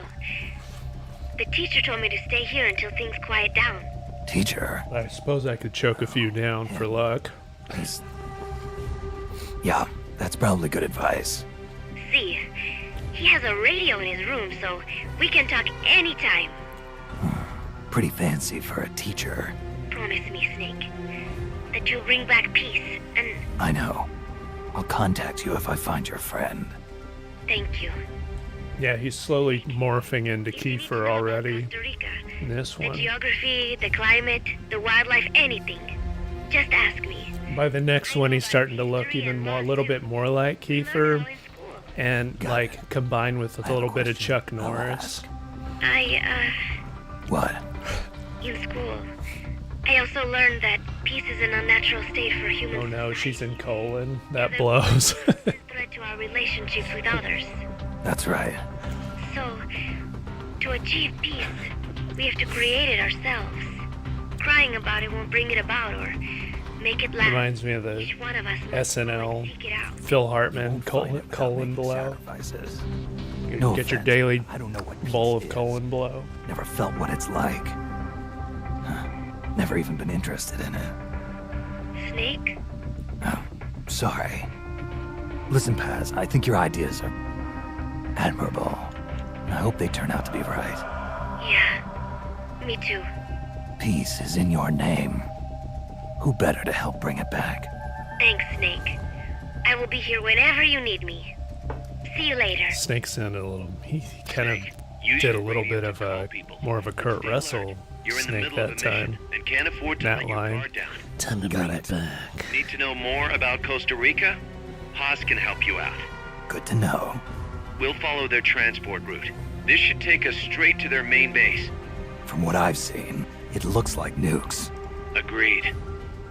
The teacher told me to stay here until things quiet down. Teacher? I suppose I could choke a few down for luck. Yeah, that's probably good advice. See, he has a radio in his room, so we can talk anytime. Pretty fancy for a teacher. Promise me, Snake, that you'll bring back peace, and... I know. I'll contact you if I find your friend. Thank you. Yeah, he's slowly morphing into Kiefer already. Costa Rica. In this The one. geography, the climate, the wildlife, anything. Just ask me. By the next one, he's starting to look even more, a little bit more like Kiefer, and like combined with a little bit of Chuck Norris. What? In school, I also learned that peace is an unnatural state for humans. Oh no, she's in colon. That blows. Threat to our relationships with others. That's right. So, to achieve peace, we have to create it ourselves. Crying about it won't bring it about or make it last. Reminds me of the Each one of us must SNL seek it out. Phil Hartman colon blow. No Get your offense, daily I don't know what bowl peace of is. colon blow. Never felt what it's like. Never even been interested in it. Snake? Oh, sorry. Listen, Paz, I think your ideas are admirable. I hope they turn out to be right. Yeah, me too. Peace is in your name. Who better to help bring it back? Thanks, Snake. I will be here whenever you need me. See you later. Snake sounded a little. He kind of did a little bit of a more of a Kurt Russell Snake that time. And can't afford to That let your line. guard down. Time to bring it back. Need to know more about Costa Rica? Paz can help you out. Good to know. We'll follow their transport route. This should take us straight to their main base. From what I've seen, it looks like nukes. Agreed.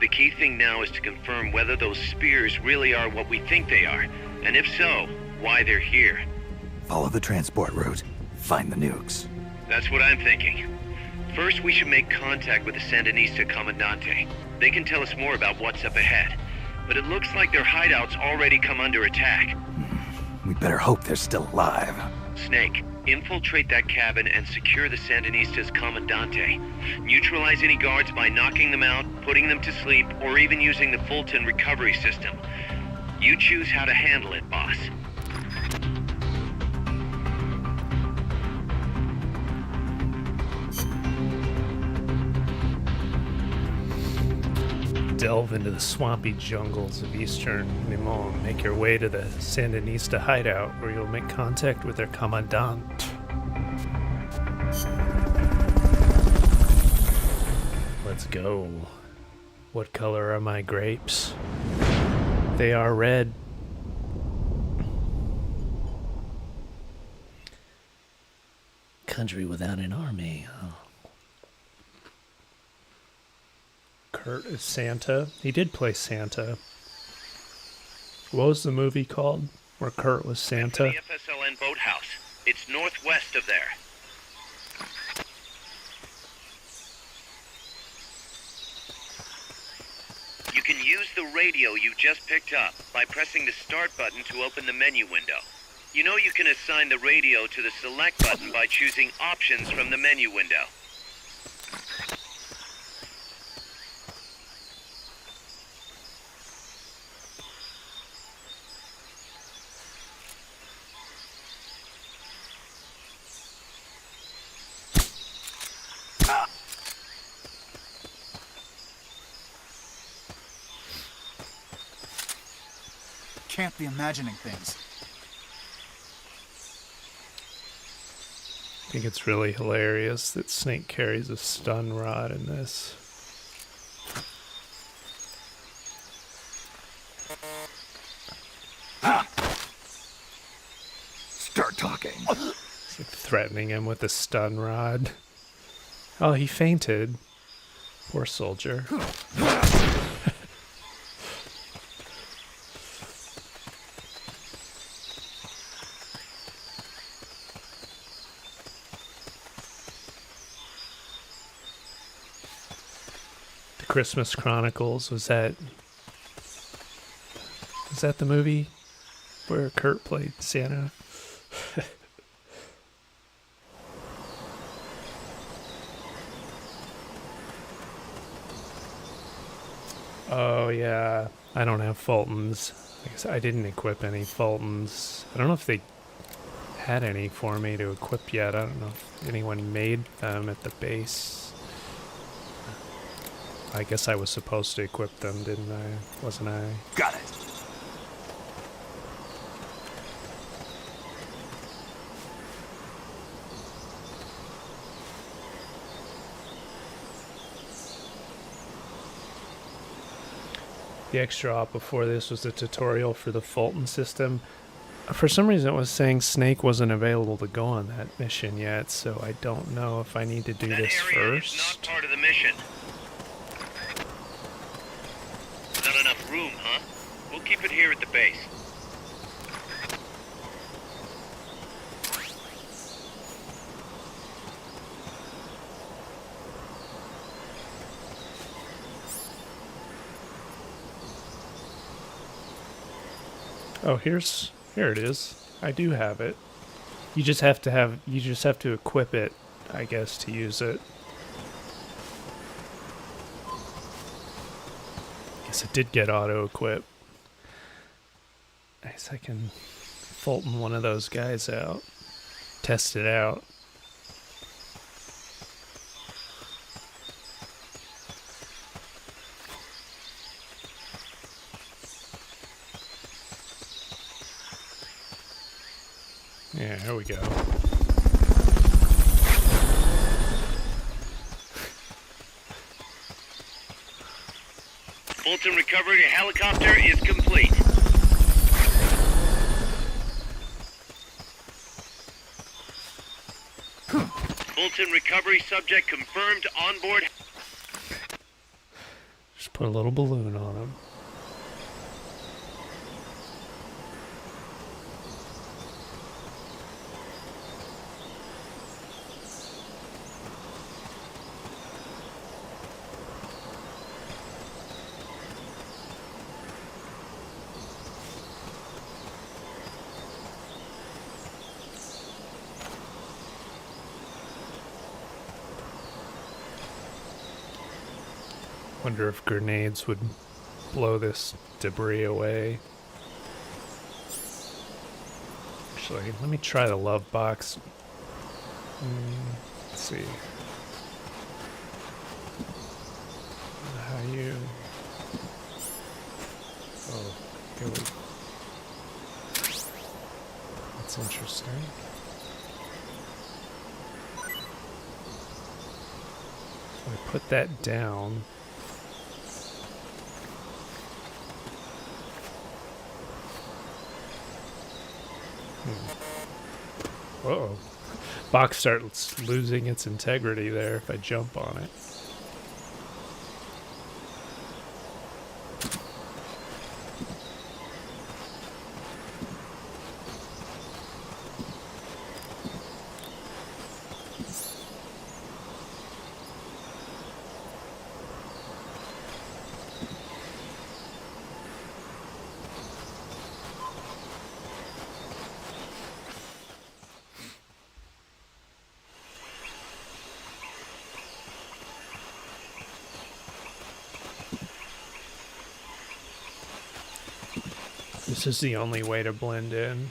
The key thing now is to confirm whether those spears really are what we think they are, and if so, why they're here. Follow the transport route. Find the nukes. That's what I'm thinking. First, we should make contact with the Sandinista Comandante. They can tell us more about what's up ahead. But it looks like their hideout's already come under attack. We better hope they're still alive. Snake, infiltrate that cabin and secure the Sandinistas Comandante. Neutralize any guards by knocking them out, putting them to sleep, or even using the Fulton recovery system. You choose how to handle it, boss. Delve into the swampy jungles of eastern Limon. Make your way to the Sandinista hideout, where you'll make contact with their commandant. Let's go. What color are my grapes? They are red. Country without an army. Oh. Kurt is Santa. He did play Santa. What was the movie called where Kurt was Santa? The FSLN boathouse. It's northwest of there. You can use the radio you just picked up by pressing the start button to open the menu window. You know you can assign the radio to the select button by choosing options from the menu window. Can't be imagining things. I think it's really hilarious that Snake carries a stun rod in this. Start talking. It's like threatening him with a stun rod. Oh, he fainted. Poor soldier. Christmas Chronicles, was that the movie where Kurt played Santa? Oh yeah, I don't have Fultons. I guess I didn't equip any Fultons. I don't know if they had any for me to equip yet. I don't know if anyone made them at the base. I guess I was supposed to equip them, didn't I? Wasn't I? Got it. The extra op before this was the tutorial for the Fulton system. For some reason it was saying Snake wasn't available to go on that mission yet, so I don't know if I need to do this first. Is not part of the mission. Not enough room, huh? We'll keep it here at the base. Oh, here it is. I do have it. You just have to equip it, I guess, to use it. Guess it did get auto-equip. I guess I can Fulton one of those guys out. Test it out. Yeah, here we go. Fulton recovery helicopter is complete. Fulton recovery subject confirmed on board. Just put a little balloon on him. Wonder if grenades would blow this debris away. Actually, let me try the love box. Let's see. How you... Oh, here we... That's interesting. I put that down. Uh-oh. Box starts losing its integrity there if I jump on it. This is the only way to blend in.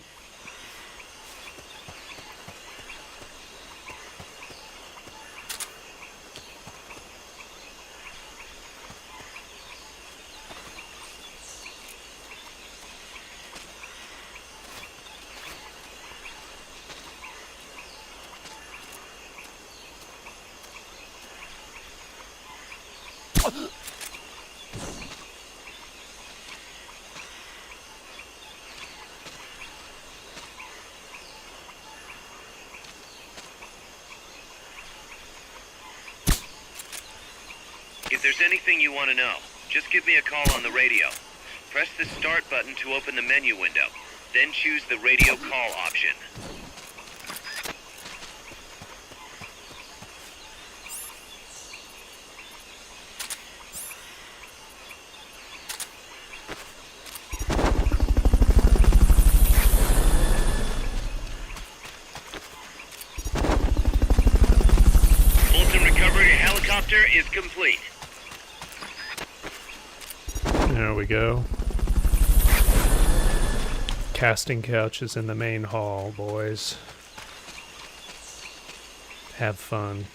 If there's anything you want to know, just give me a call on the radio. Press the start button to open the menu window, then choose the radio call option. Fulton recovery helicopter is complete. There we go. Casting couch is in the main hall, boys. Have fun.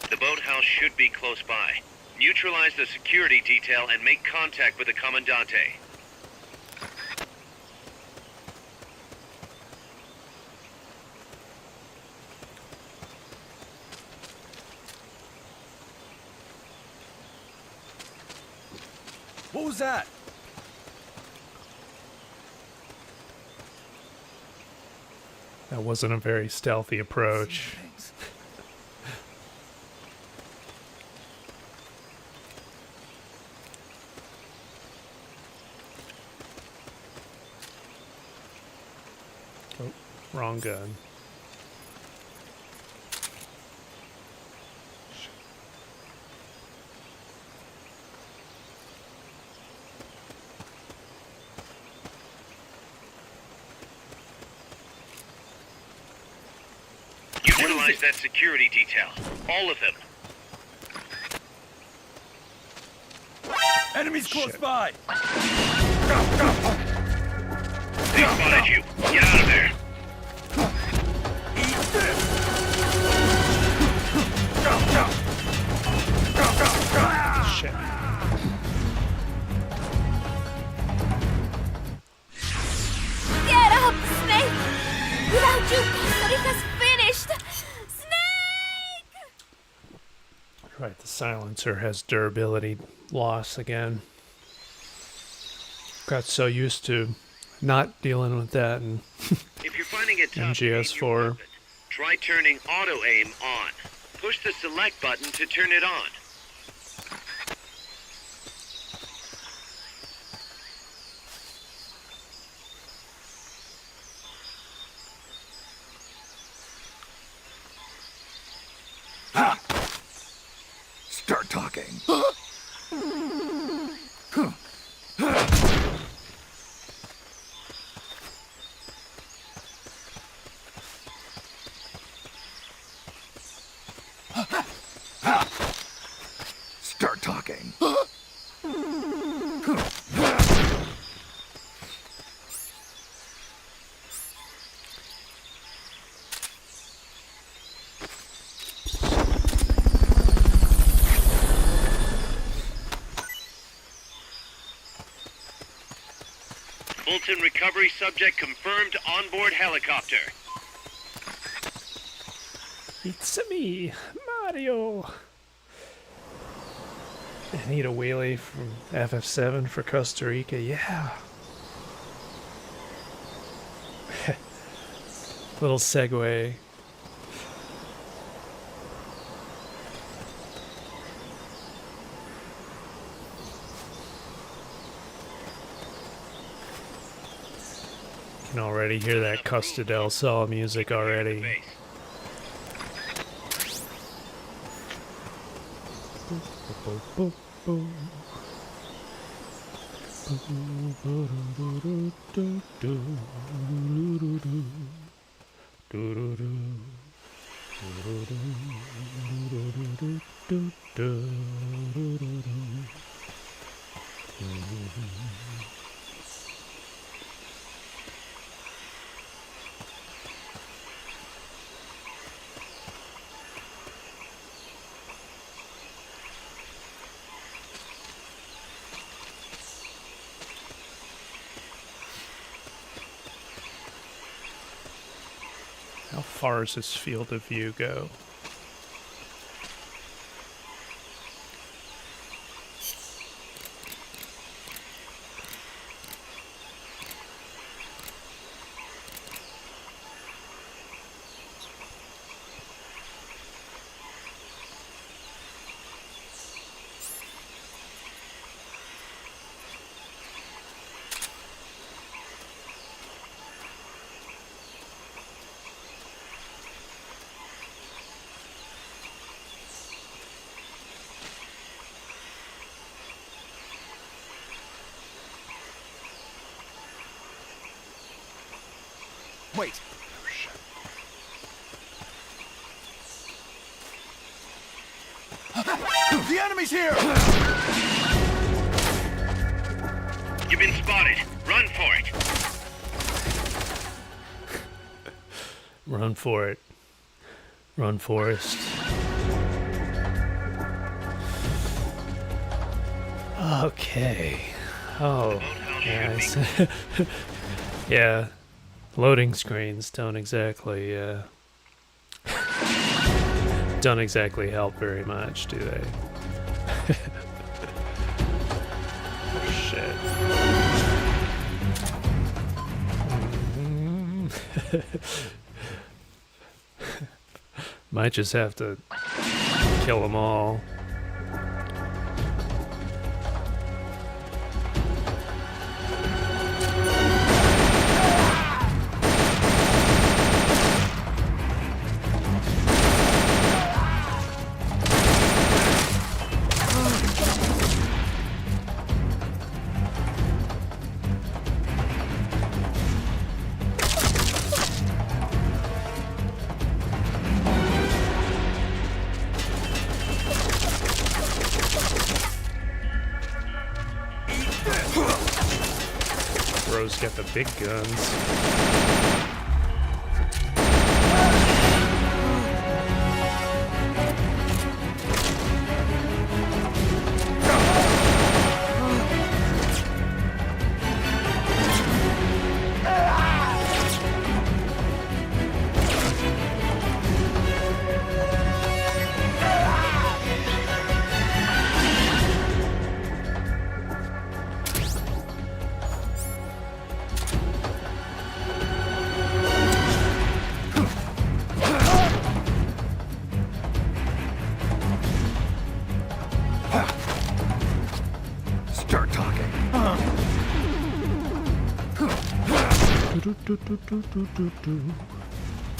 The boathouse should be close by. Neutralize the security detail and make contact with the Commandante. What was that? That wasn't a very stealthy approach. Oh, wrong gun. Utilize that security detail. All of them. Enemies close Shit. by! They spotted you. Get out of there. Eat this! Shit. Get up, Snake! Without you, Costa Rica's finished! Snake! Right, the silencer has durability loss again. Got so used to not dealing with that and If you're finding it tough to aim your MGS4. weapon, try turning auto aim on. Push the select button to turn it on. talking. Start talking. Fulton recovery subject confirmed onboard helicopter. It's me, Mario. I need a wheelie from FF7 for Costa Rica. Yeah. Little segue. Can already hear that Costa del Sol music already. How far does this field of view go? Wait. The enemy's here! You've been spotted. Run for it. Run for it. Run, Forrest. Okay. Oh, nice. Yeah. Loading screens don't exactly, don't exactly help very much, do they? Oh, shit. Might just have to kill them all. Bro's got the big guns. Start talking.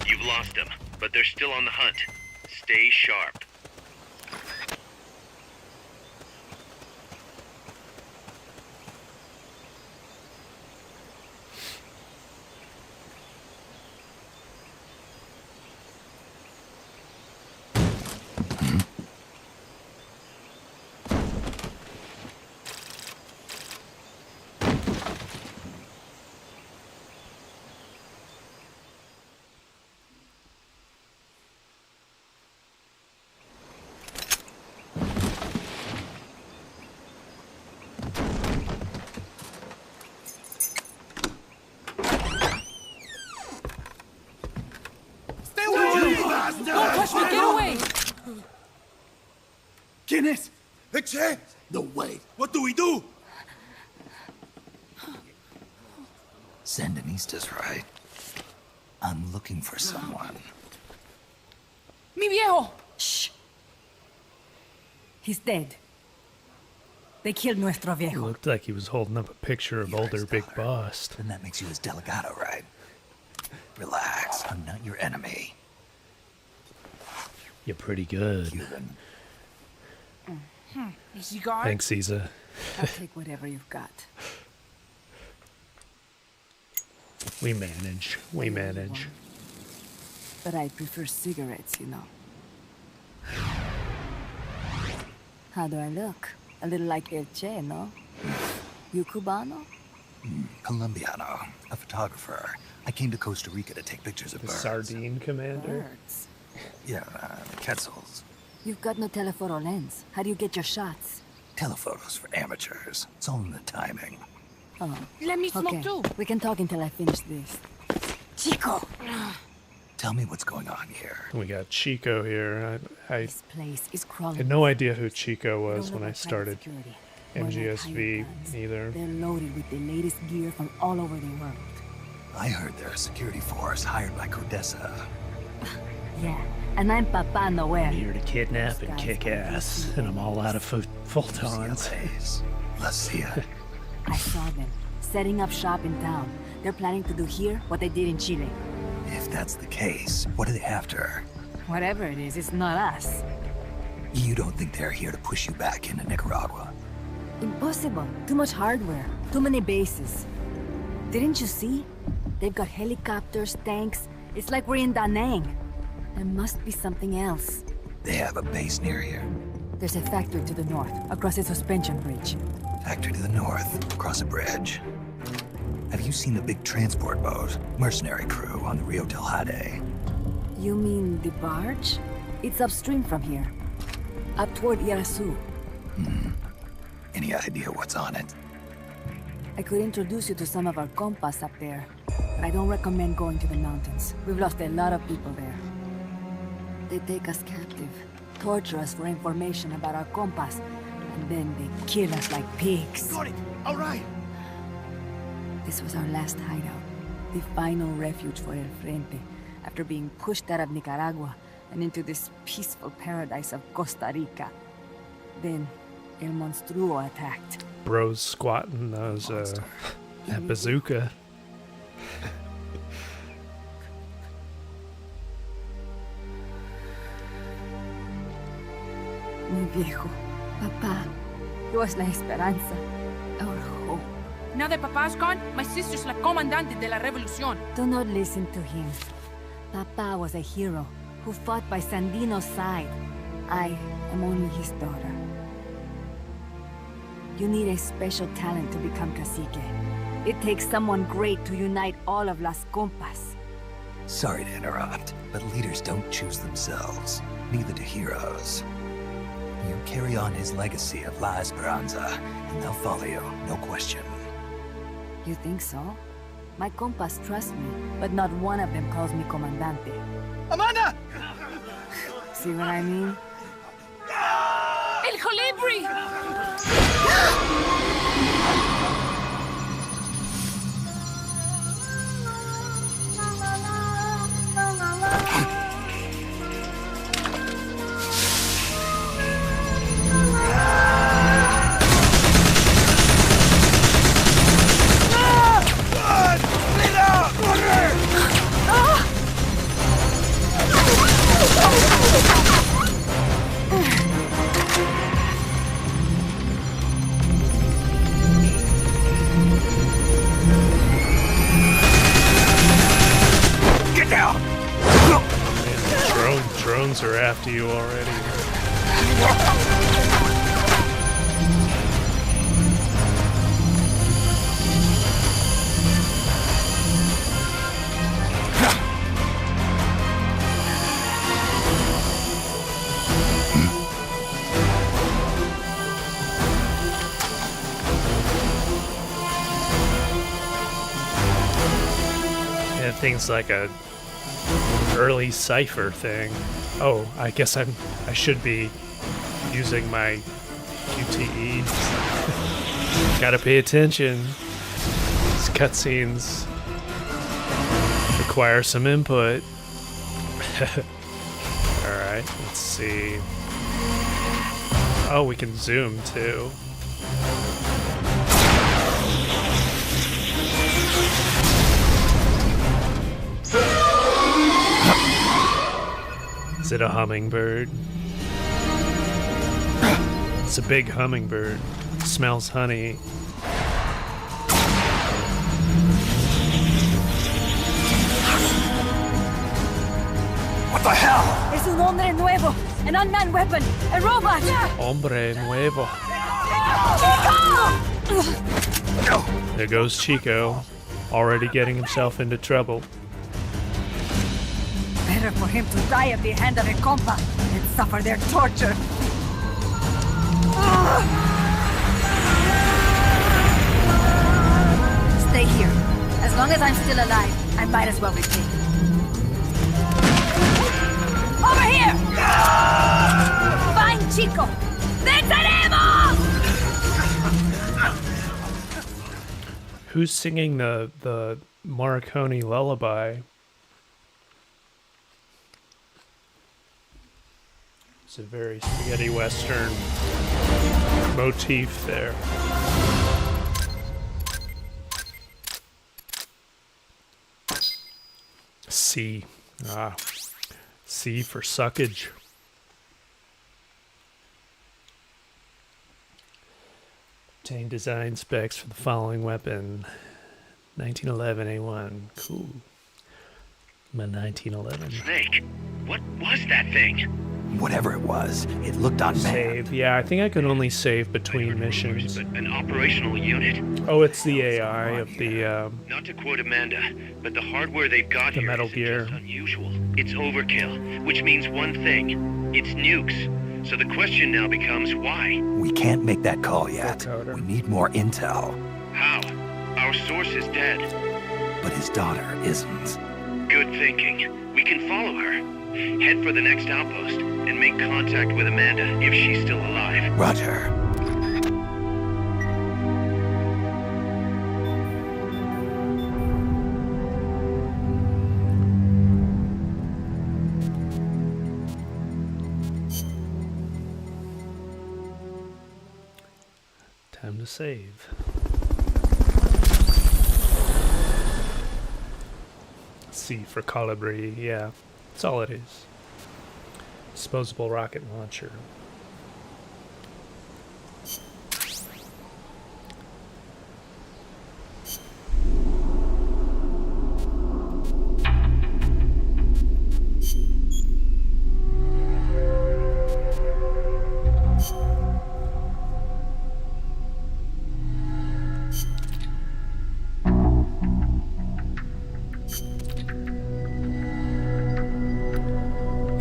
You've lost them, but they're still on the hunt. Stay sharp. ¿Quién es? Mgsv? No, wait. What do we do? Sandinistas, right? I'm looking for someone. Mi viejo! Shh. He's dead. They killed nuestro viejo. Looked like he was holding up a picture of older Big Boss. Then that makes you his delegado, right? Relax, I'm not your enemy. You're pretty good. Cuban. A cigar? Thanks, Caesar. I'll take whatever you've got. We manage. We manage. But I prefer cigarettes, you know. How do I look? A little like El Che, no? You Cubano? Colombiano, a photographer. I came to Costa Rica to take pictures of The birds. sardine commander? Birds. Yeah, quetzals. You've got no telephoto lens. How do you get your shots? Telephotos for amateurs. It's all in the timing. Oh. Let me smoke Okay. too. We can talk until I finish this. Chico! Tell me what's going on here. We got Chico here. I This place is crawling. had no idea who Chico We was don't when know I about started private security. More like MGSV hired guns. either. They're loaded with the latest gear from all over the world. I heard they're a security force hired by Codessa. Yeah, and I'm Papa Noel. Here to kidnap and kick ass, and I'm all out of Fultons. Let's see it. I saw them, setting up shop in town. They're planning to do here what they did in Chile. If that's the case, what are they after? Whatever it is, it's not us. You don't think they're here to push you back into Nicaragua? Impossible. Too much hardware. Too many bases. Didn't you see? They've got helicopters, tanks. It's like we're in Da Nang. There must be something else. They have a base near here. There's a factory to the north, across a suspension bridge. Factory to the north, across a bridge. Have you seen the big transport boat, mercenary crew on the Rio del Jade? You mean the barge? It's upstream from here. Up toward Irasu. Any idea what's on it? I could introduce you to some of our compas up there, but I don't recommend going to the mountains. We've lost a lot of people there. They take us captive, torture us for information about our compas, and then they kill us like pigs. Got it. All right. This was our last hideout, the final refuge for El Frente, after being pushed out of Nicaragua and into this peaceful paradise of Costa Rica. Then, El Monstruo attacked. Bros squatting those that bazooka. Mi viejo, Papá, he was la esperanza, our hope. Now that Papa's gone, my sister's la comandante de la revolución. Do not listen to him. Papa was a hero who fought by Sandino's side. I am only his daughter. You need a special talent to become cacique. It takes someone great to unite all of Las Compas. Sorry to interrupt, but leaders don't choose themselves. Neither do heroes. You carry on his legacy of La Esperanza, and they'll follow you, no question. You think so? My compas trust me, but not one of them calls me comandante. Amanda! See what I mean? El Colibri! Get down! Drones are after you already. Yeah, things like a early cipher thing. Oh, I guess I should be using my QTE. Gotta pay attention. These cutscenes require some input. Alright, let's see. Oh, we can zoom too. Is it a hummingbird? It's a big hummingbird. It smells honey. What the hell? Es un hombre nuevo, an unmanned weapon, a robot. Hombre nuevo. Chico! There goes Chico, already getting himself into trouble. Better for him to die at the hand of a compa than suffer their torture. Stay here. As long as I'm still alive, I might as well be taken. Over here! Find Chico! Venceremos! Who's singing the Morricone lullaby? It's a very spaghetti western motif there. C. C for suckage. Obtain design specs for the following weapon. 1911 A1. Cool. My 1911. Snake, what was that thing? Whatever it was, it looked unmanned. Save. Yeah, I think I could only save between missions. An operational unit? Oh, it's the AI of the Not to quote Amanda, but the hardware they've got the here Metal isn't Gear. just unusual. It's overkill, which means one thing. It's nukes. So the question now becomes why? We can't make that call yet. We need more intel. How? Our source is dead. But his daughter isn't. Good thinking. We can follow her. Head for the next outpost and make contact with Amanda if she's still alive. Roger. Time to save. C for Colibri, yeah. That's all it is. Disposable rocket launcher.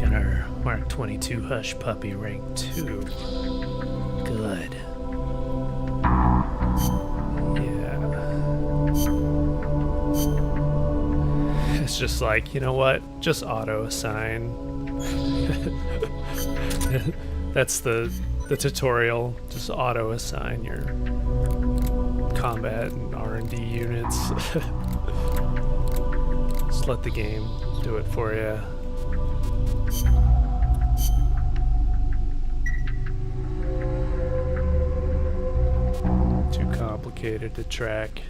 Got our Mark 22 Hush Puppy rank 2. Good. Yeah. It's just like, you know what? Just auto assign. That's the tutorial. Just auto assign your combat and R&D units. Just let the game do it for you. Too complicated to track.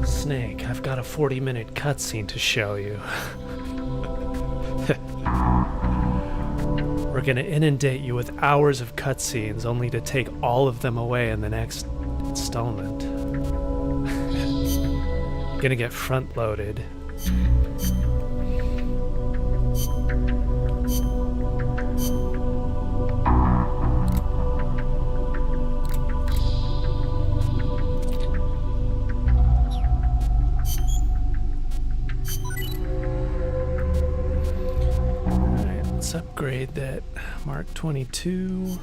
Snake, I've got a 40-minute cutscene to show you. We're gonna inundate you with hours of cutscenes only to take all of them away in the next installment. Gonna get front-loaded. Let's upgrade that Mark 22.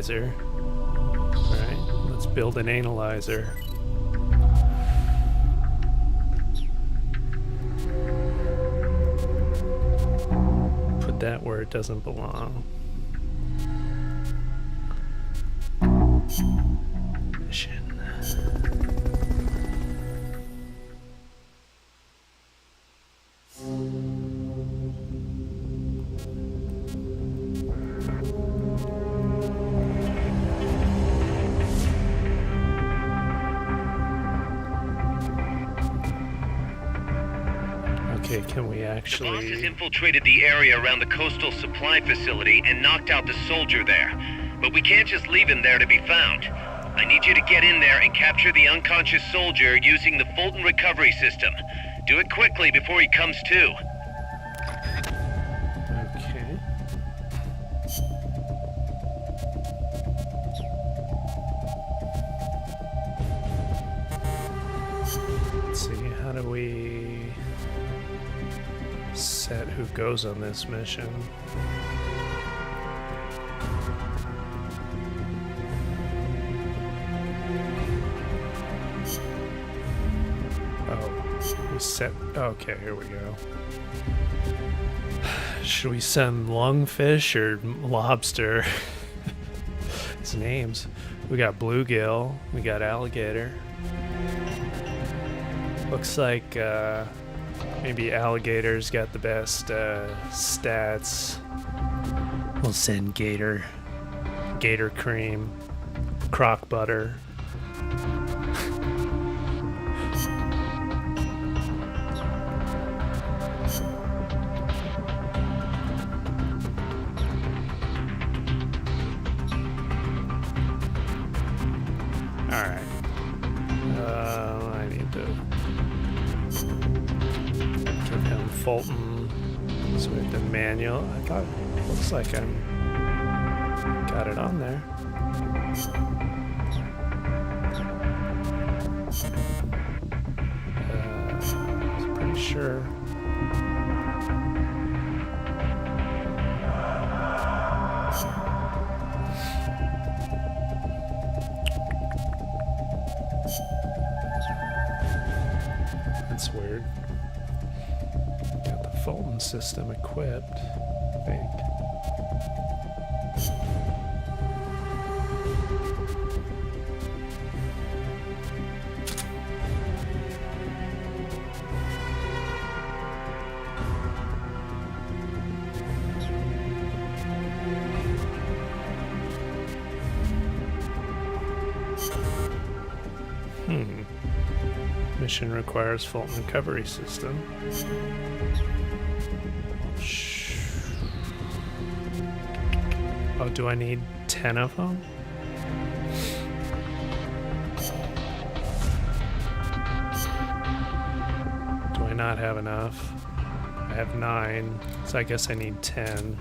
analyzer. Alright, let's build an analyzer. Put that where it doesn't belong. Mission. Okay, can we actually... The boss has infiltrated the area around the coastal supply facility and knocked out the soldier there. But we can't just leave him there to be found. I need you to get in there and capture the unconscious soldier using the Fulton recovery system. Do it quickly before he comes to. Okay. Let's see, how do we set who goes on this mission? Okay, here we go. Should we send lungfish or lobster? His names. We got bluegill. We got alligator. Looks like maybe alligator's got the best stats. We'll send gator. Gator cream. Crock butter. Fulton, so we have the manual. I thought it looks like I'm got it on there. I'm pretty sure. That's weird. Fulton system equipped, I think. Mission requires Fulton recovery system. Oh, do I need 10 of them? Do I not have enough? I have 9, so I guess I need 10.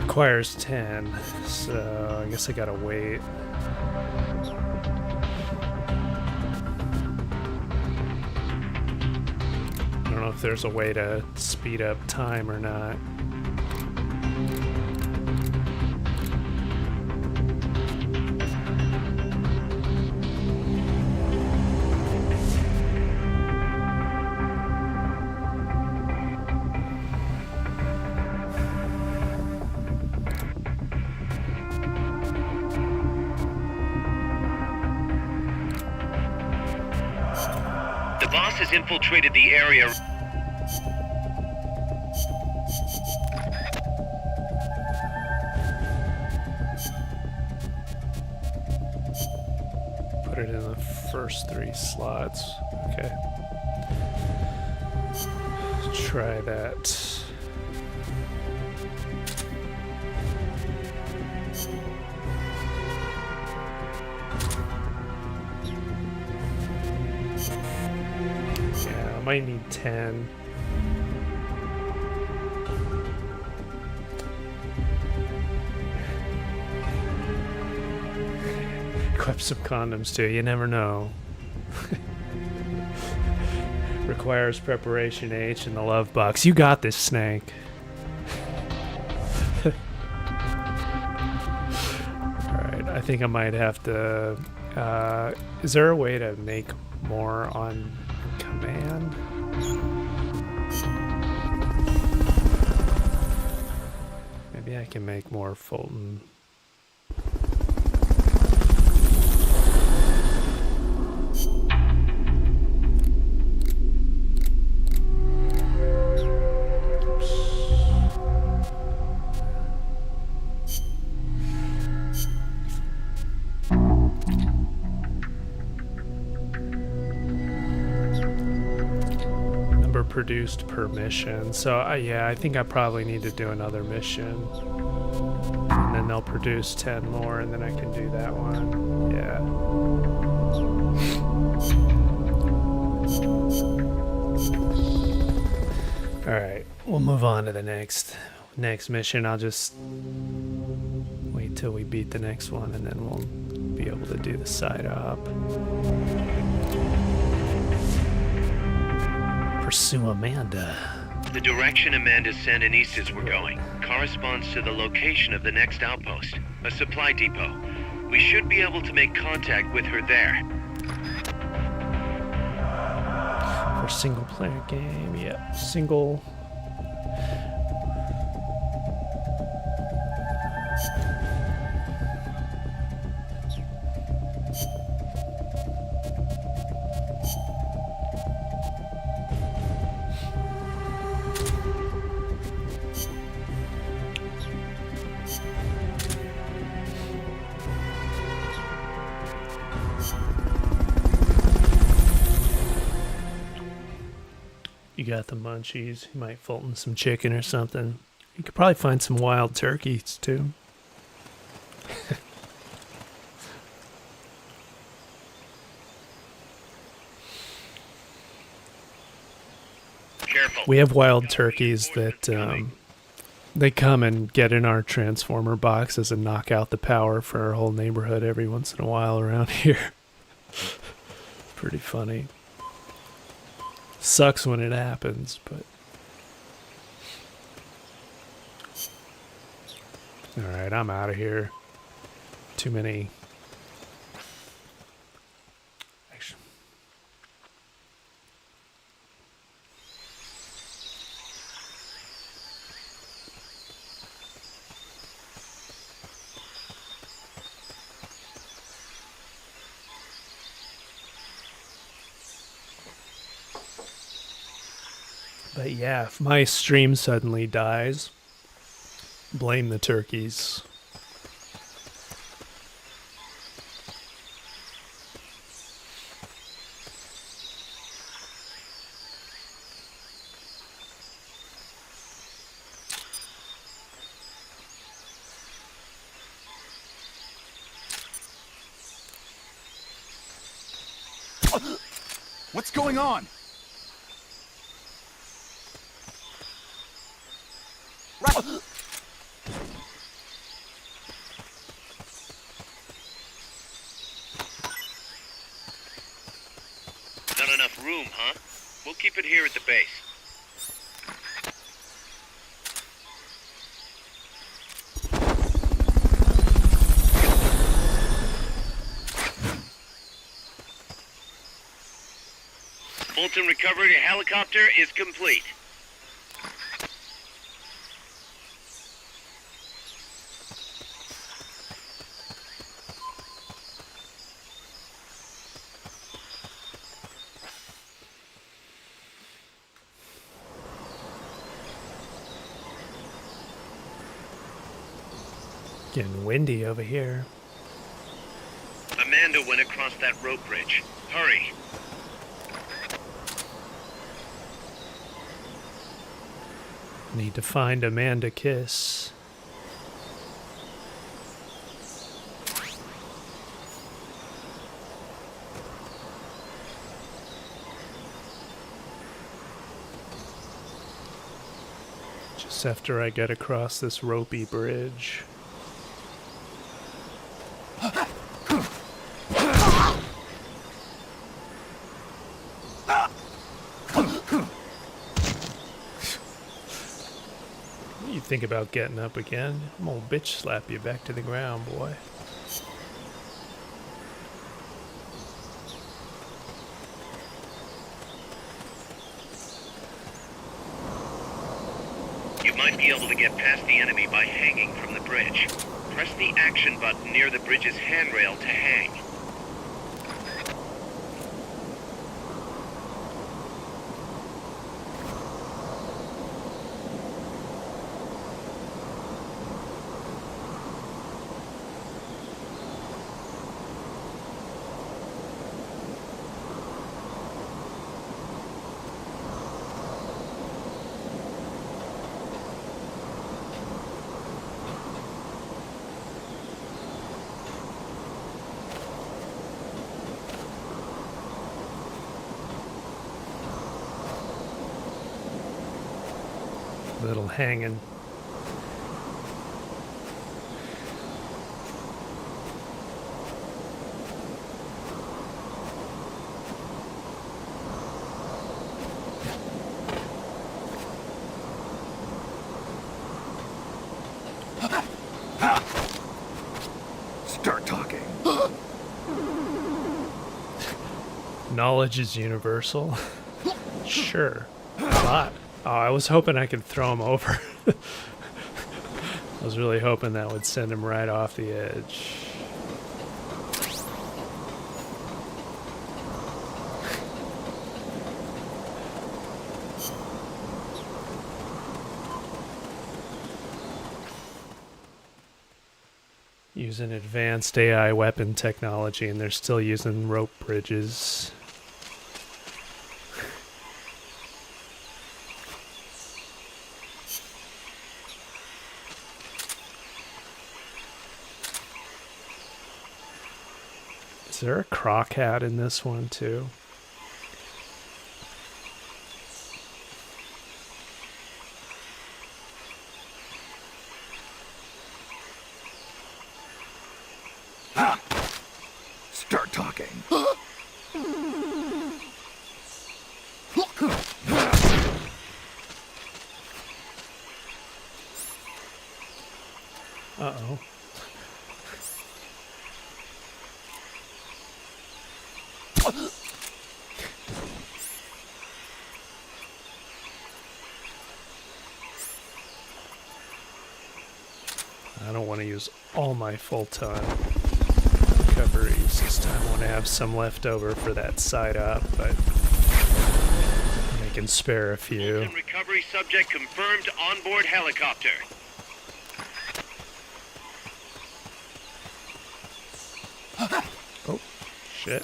Requires 10, so I guess I gotta wait. I don't know if there's a way to speed up time or not. Infiltrated the area. Put it in the first 3 slots. Okay. Let's try that. I might need 10. Equip some condoms too, you never know. Requires preparation H in the love box. You got this, Snake. think I might have to... is there a way to make more on command? Maybe I can make more Fulton. Produced per mission. So yeah, I think I probably need to do another mission, and then they'll produce 10 more, and then I can do that one. Yeah. All right, we'll move on to the next mission. I'll just wait till we beat the next one, and then we'll be able to do the side op. Pursue Amanda. The direction Amanda's Sandinistas were going corresponds to the location of the next outpost, a supply depot. We should be able to make contact with her there. For a single player game, yeah. Single. You got the munchies. You might Fulton some chicken or something. You could probably find some wild turkeys too. Careful. We have wild turkeys that they come and get in our transformer boxes and knock out the power for our whole neighborhood every once in a while around here. Pretty funny. Sucks when it happens, but... Alright, I'm out of here. Too many... Actually... But yeah, if my stream suddenly dies, blame the turkeys. What's going on? Not enough room, huh? We'll keep it here at the base. Fulton recovery helicopter is complete. Getting windy over here. Amanda went across that rope bridge. Hurry. Need to find Amanda Kiss. Just after I get across this ropey bridge. You think about getting up again? I'm gonna bitch slap you back to the ground, boy. might be able to get past the enemy by hanging from the bridge. Press the action button near the bridge's handrail to hang. Little hanging. Start talking. Knowledge is universal. Sure. But oh, I was hoping I could throw him over. I was really hoping that would send him right off the edge. Using advanced AI weapon technology, and they're still using rope bridges. Is there a croc hat in this one too? Start talking. Uh-oh. I don't want to use all my full-time recoveries this time. I want to have some left over for that side up, but I can spare a few. Recovery subject confirmed onboard helicopter. Oh, shit.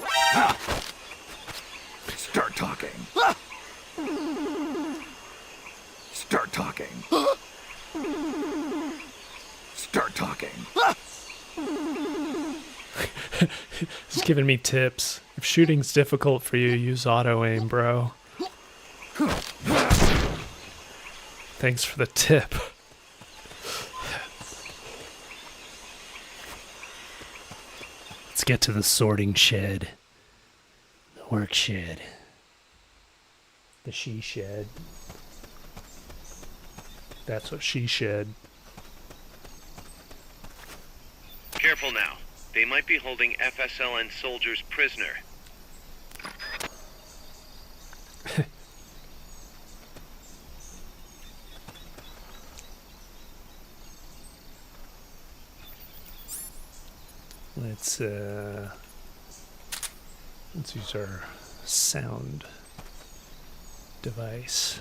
Start talking. Start talking. Start talking. He's giving me tips. If shooting's difficult for you, use auto aim, bro. Thanks for the tip. Let's get to the sorting shed. The work shed. The she shed. That's what she shed. Careful now. They might be holding FSLN soldiers prisoner. Let's use our sound device.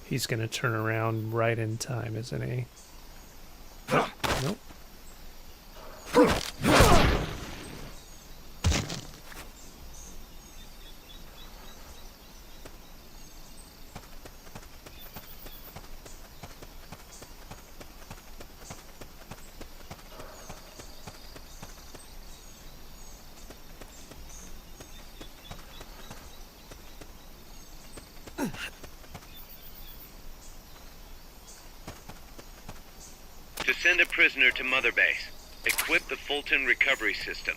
He's gonna turn around right in time, isn't he? Oh, nope. To send a prisoner to Mother Base, equip the Fulton recovery system.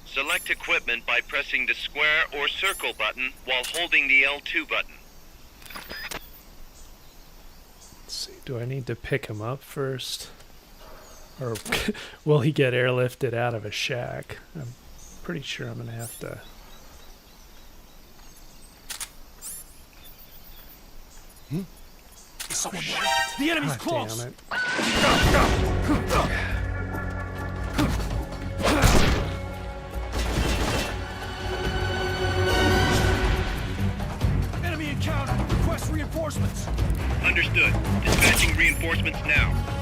Select equipment by pressing the square or circle button while holding the L2 button. Let's see, do I need to pick him up first? Or will he get airlifted out of a shack? I'm pretty sure I'm gonna have to. Someone the enemy's close. Damn it. Enemy encounter. Request reinforcements. Understood. Dispatching reinforcements now.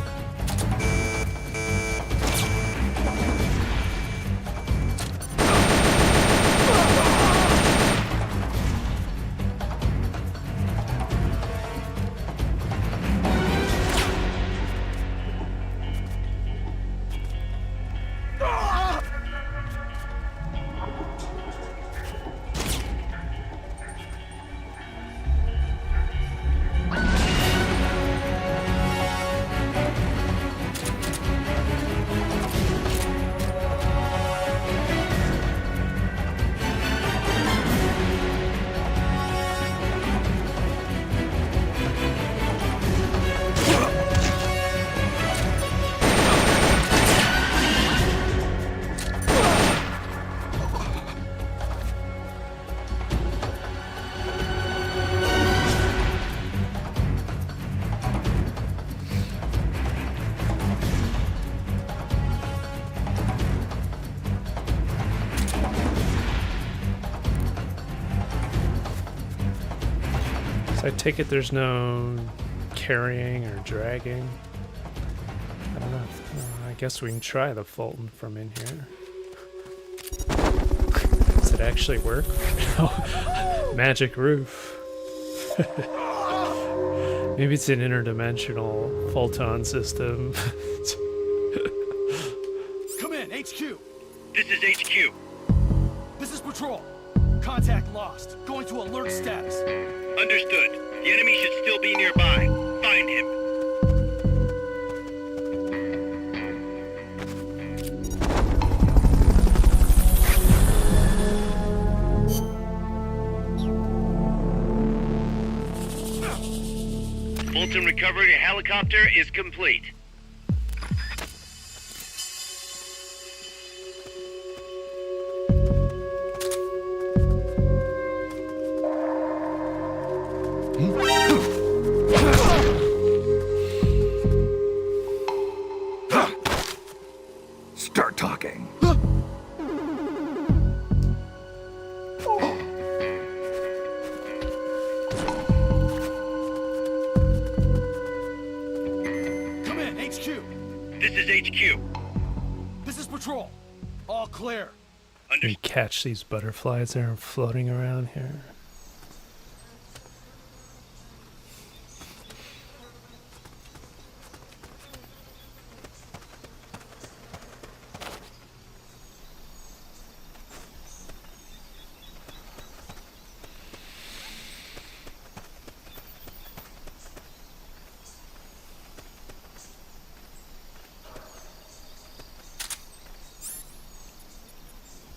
So I take it there's no carrying or dragging. I don't know. I guess we can try the Fulton from in here. Does it actually work? No. Magic roof. Maybe it's an interdimensional Fulton system. Come in, HQ. This is HQ. This is Patrol. Contact lost. Going to alert status. Understood. The enemy should still be nearby. Find him. Fulton recovery helicopter is complete. Start talking. Come in, HQ. This is HQ. This is Patrol. All clear. We catch these butterflies that are floating around here.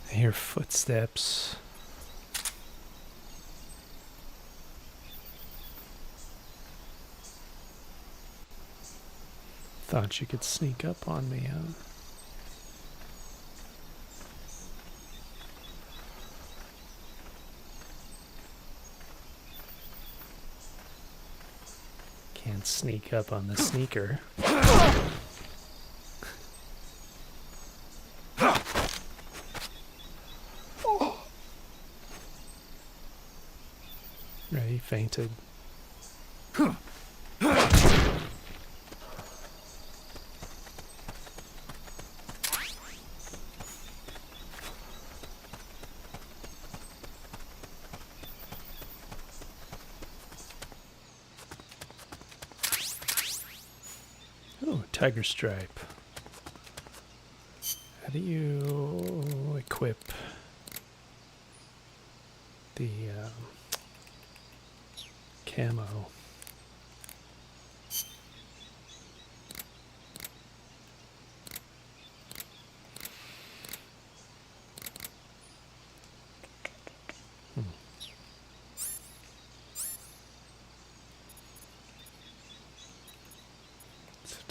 I hear footsteps. Thought you could sneak up on me, huh? Can't sneak up on the sneaker. Right, he fainted. Oh, tiger stripe. How do you equip the camo?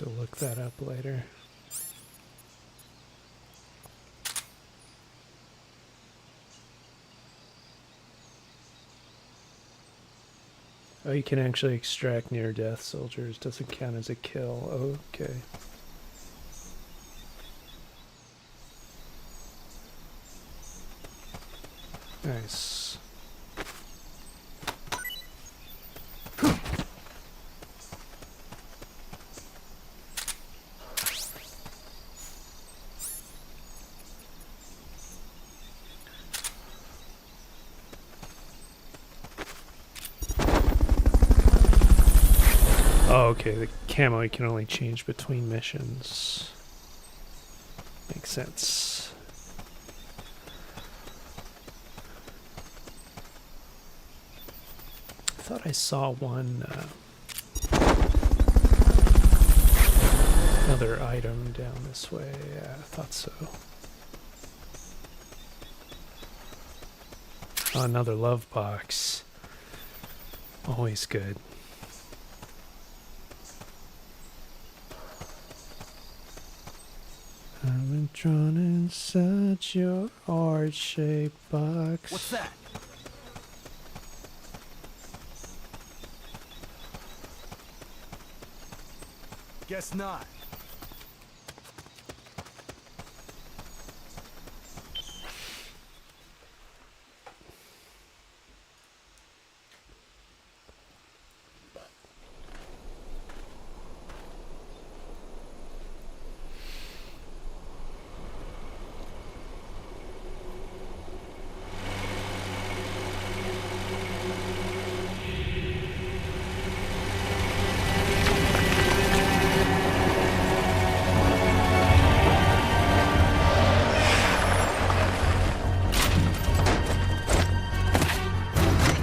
to look that up later. Oh, you can actually extract near-death soldiers. Doesn't count as a kill. Okay. Nice. Oh, okay, the camo you can only change between missions. Makes sense. I thought I saw one other item down this way. Yeah, I thought so. Oh, another love box. Always good. I've been drawn inside your heart-shaped box. What's that? Guess not.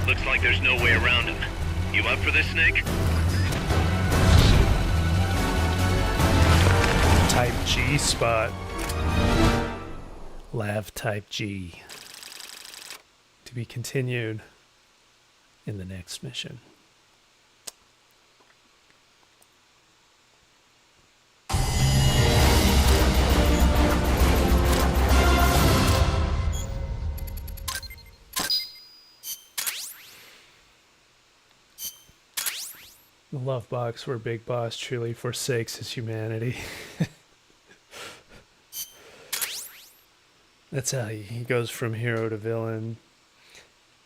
Looks like there's no way around him. You up for this, Snake? Type G spot. Lav Type G. To be continued in the next mission. The love box where Big Boss truly forsakes his humanity. That's how he goes from hero to villain.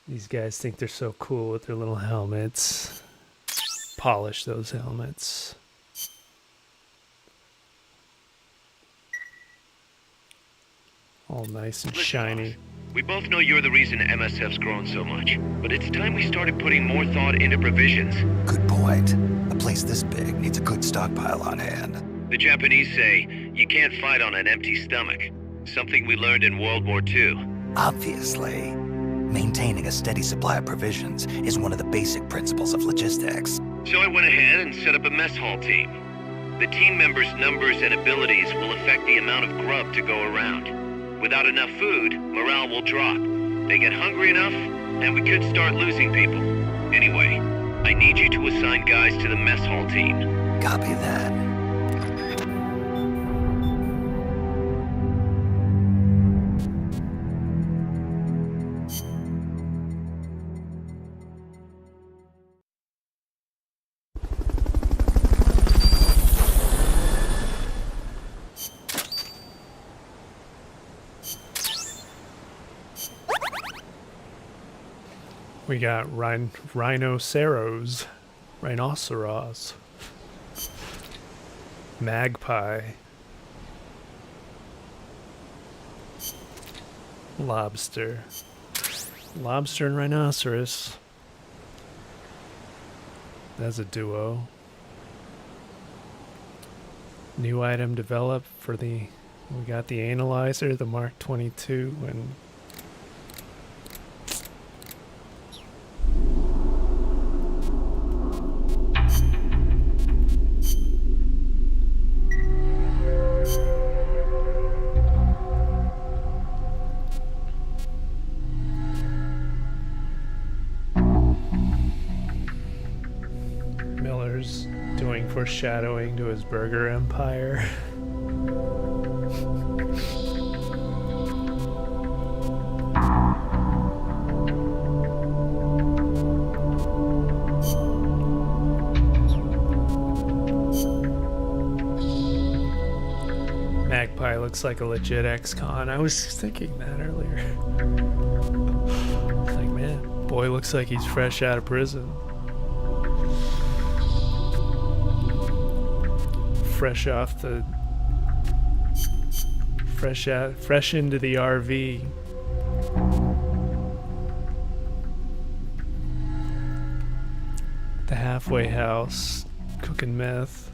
These guys think they're so cool with their little helmets. Polish those helmets. All nice and shiny. We both know you're the reason MSF's grown so much, but it's time we started putting more thought into provisions. Good point. A place this big needs a good stockpile on hand. The Japanese say, you can't fight on an empty stomach. Something we learned in World War II. Obviously. Maintaining a steady supply of provisions is one of the basic principles of logistics. So I went ahead and set up a mess hall team. The team members' numbers and abilities will affect the amount of grub to go around. Without enough food, morale will drop. They get hungry enough, and we could start losing people. Anyway, I need you to assign guys to the mess hall team. Copy that. We got rhinoceros, magpie, lobster and rhinoceros. That's a duo. New item developed for we got the analyzer, the Mark 22, and Foreshadowing to his burger empire. Magpie looks like a legit ex-con. I was thinking that earlier. Like, man, boy looks like he's fresh out of prison. Fresh off the... Fresh into the RV. The halfway house, cooking meth.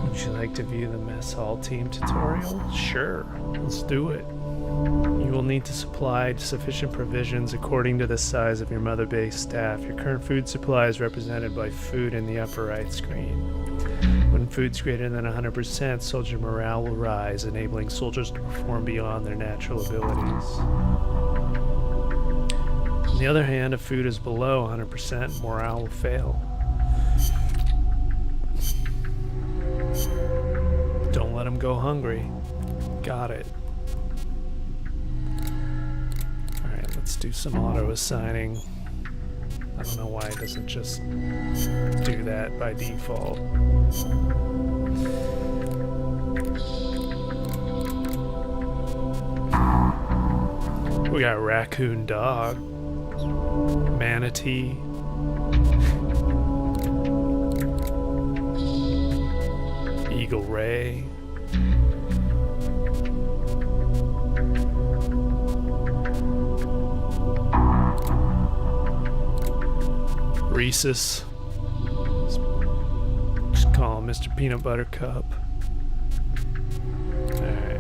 Would you like to view the mess hall team tutorial? Sure, let's do it. You will need to supply sufficient provisions according to the size of your mother base staff. Your current food supply is represented by food in the upper right screen. When food's greater than 100%, soldier morale will rise, enabling soldiers to perform beyond their natural abilities. On the other hand, if food is below 100%, morale will fail. Don't let them go hungry. Got it. Alright, let's do some auto-assigning. I don't know why it doesn't just do that by default. We got raccoon dog, manatee, eagle ray, Reese's. Just call him Mr. Peanut Butter Cup. Alright.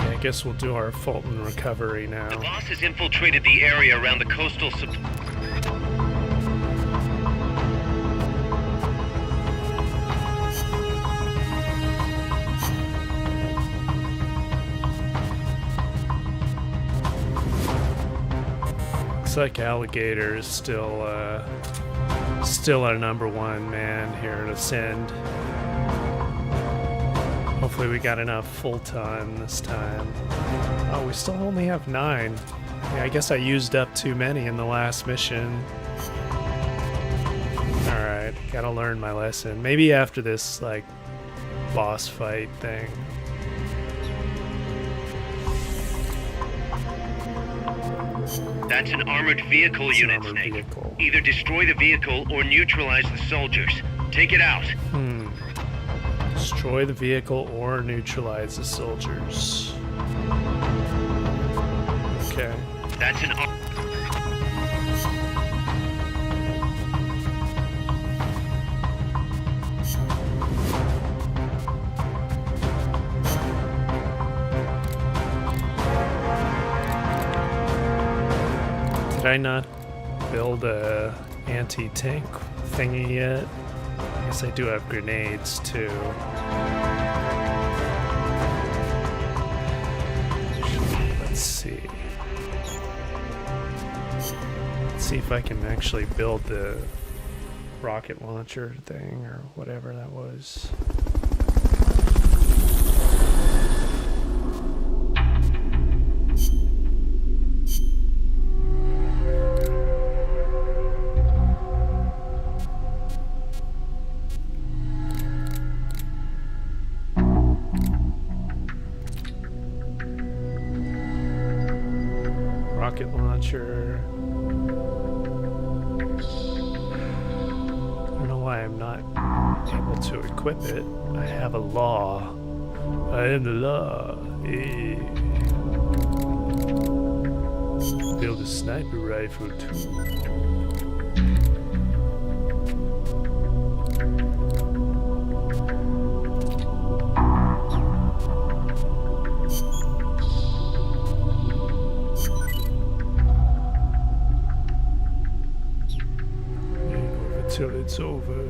I guess we'll do our Fulton recovery now. The boss has infiltrated the area around the coastal Looks like alligator is still our number one man here to send. Hopefully we got enough full time this time. Oh, we still only have 9. Yeah, I guess I used up too many in the last mission. Alright, gotta learn my lesson. Maybe after this, like, boss fight thing. That's an armored vehicle unit, Snake. Either destroy the vehicle or neutralize the soldiers. Take it out. Destroy the vehicle or neutralize the soldiers. Okay. That's an Did I not build a anti-tank thingy yet? I guess I do have grenades too. Let's see. Let's see if I can actually build the rocket launcher thing or whatever that was. Rocket launcher. I don't know why I'm not able to equip it. I have a law. I am the law. Build a sniper rifle too. till it's over.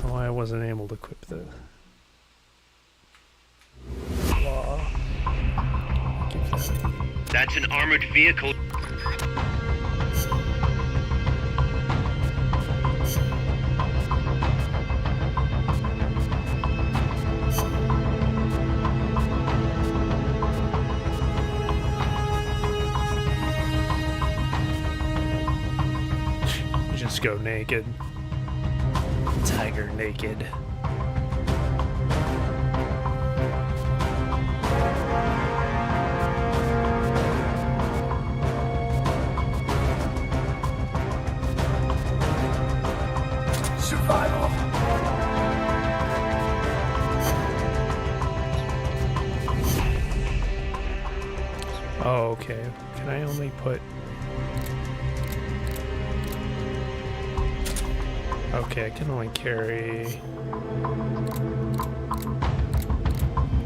Oh, I wasn't able to equip the claw. That's an armored vehicle. Just go naked. Tiger naked. Survival. Oh, okay. Can I only put... Okay, I can only carry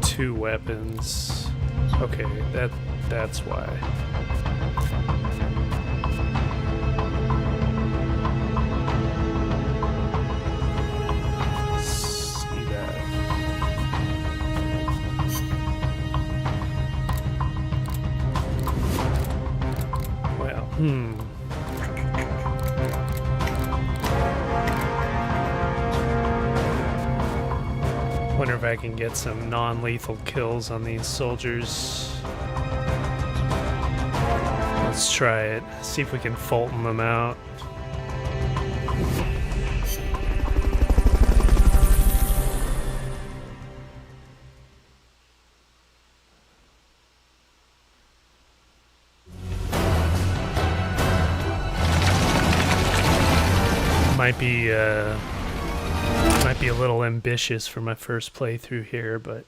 2 weapons. Okay, that's why. See that. Well, wonder if I can get some non-lethal kills on these soldiers. Let's try it. See if we can Fulton them out. Might be a little ambitious for my first playthrough here, but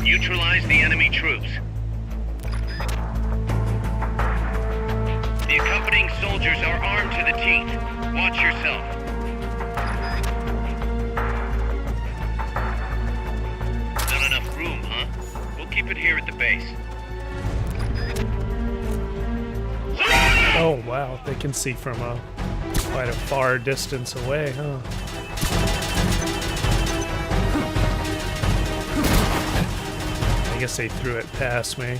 Neutralize the enemy troops. The accompanying soldiers are armed to the teeth. Watch yourself. Not enough room, huh? We'll keep it here at the base. oh wow, they can see from quite a far distance away, huh? I guess they threw it past me.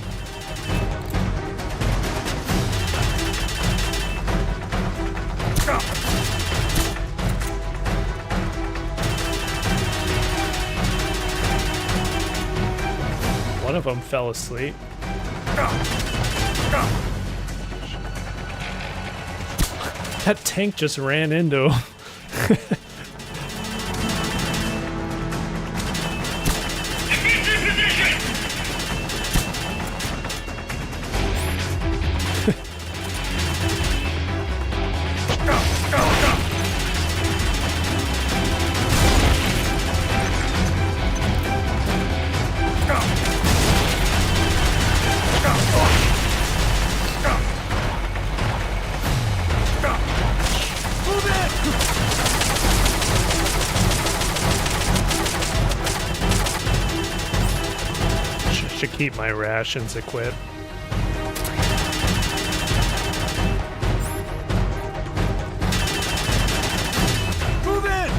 One of them fell asleep. That tank just ran into him. Should keep my rations equipped. Move in!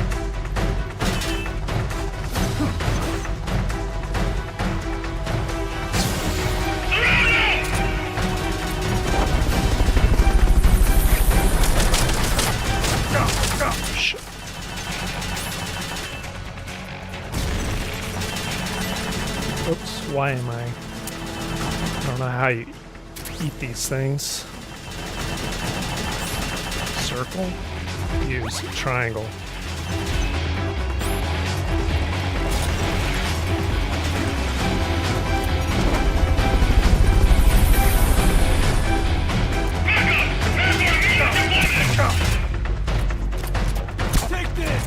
Oops, why am I don't know how you eat these things. Circle? Use triangle. Take this!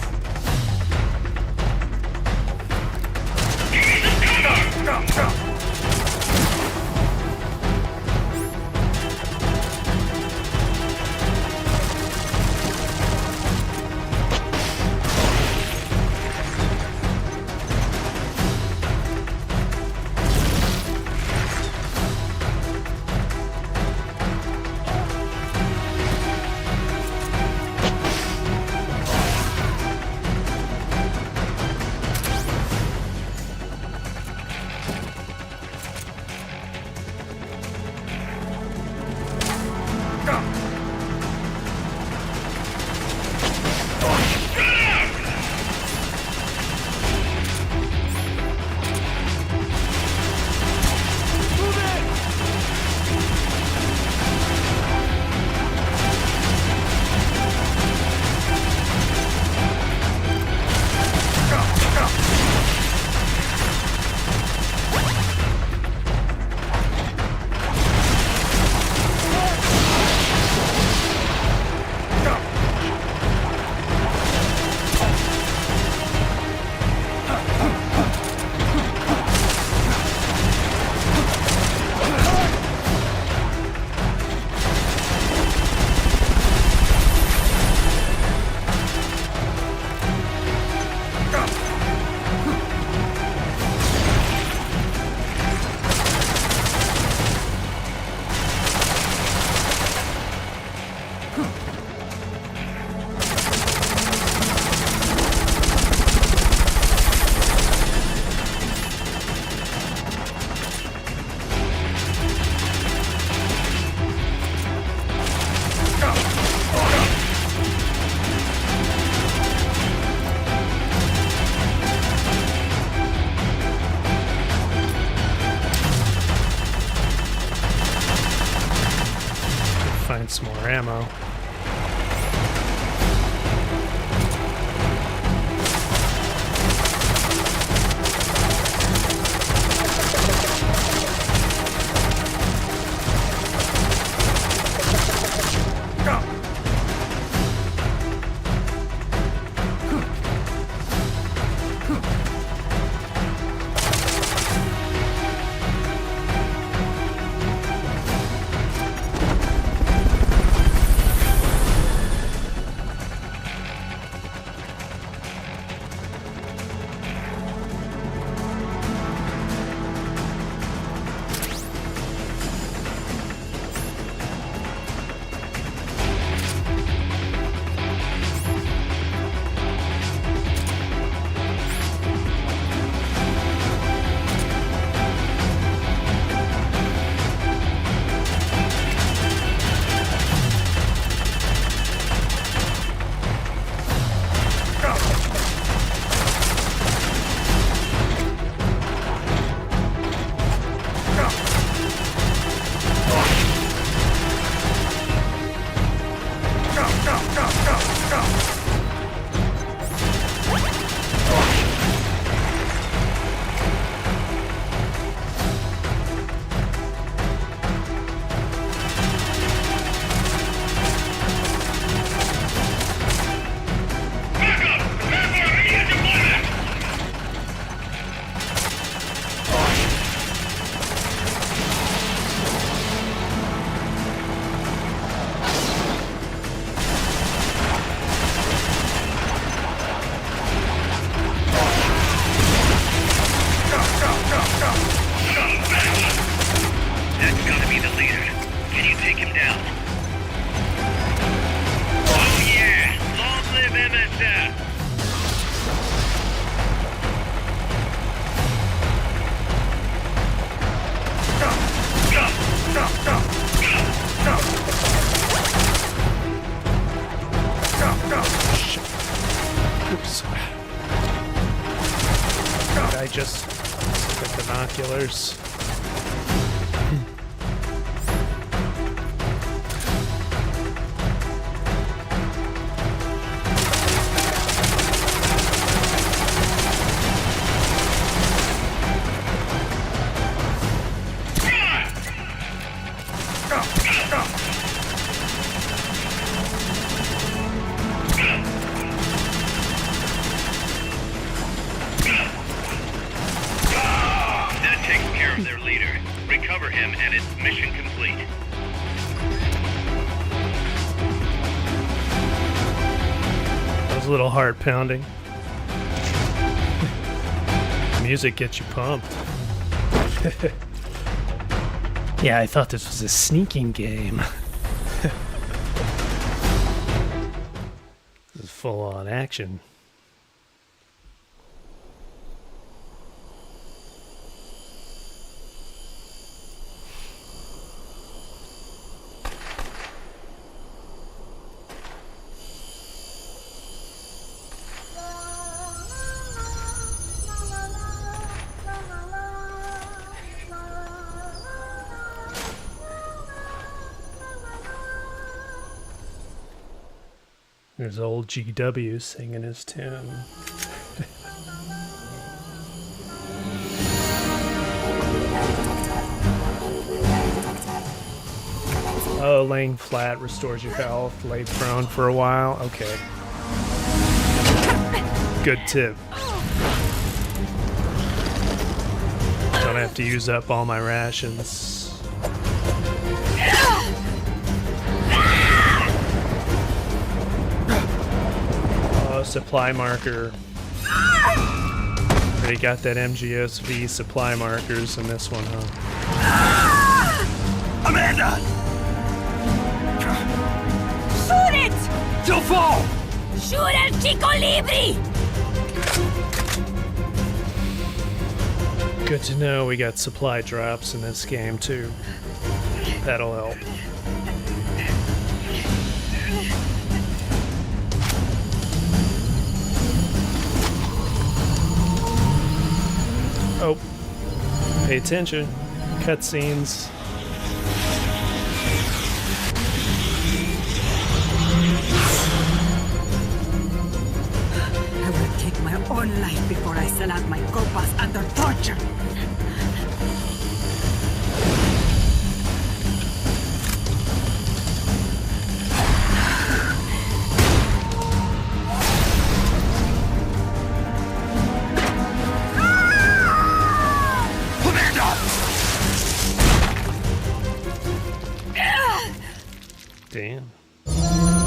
find some more ammo. Just the binoculars. A little heart pounding. Music gets you pumped. Yeah, I thought this was a sneaking game. This is full on action. There's old GW singing his tune. Oh, laying flat restores your health. Lay prone for a while. Okay. Good tip. Don't have to use up all my rations. Supply marker. Already got that Mgsv supply markers in this one, huh? Amanda! Shoot it! She'll fall! Shoot el Chico Libre! Good to know we got supply drops in this game, too. That'll help. Oh, pay attention. Cutscenes. own life before I sell out my copas under torture. Damn.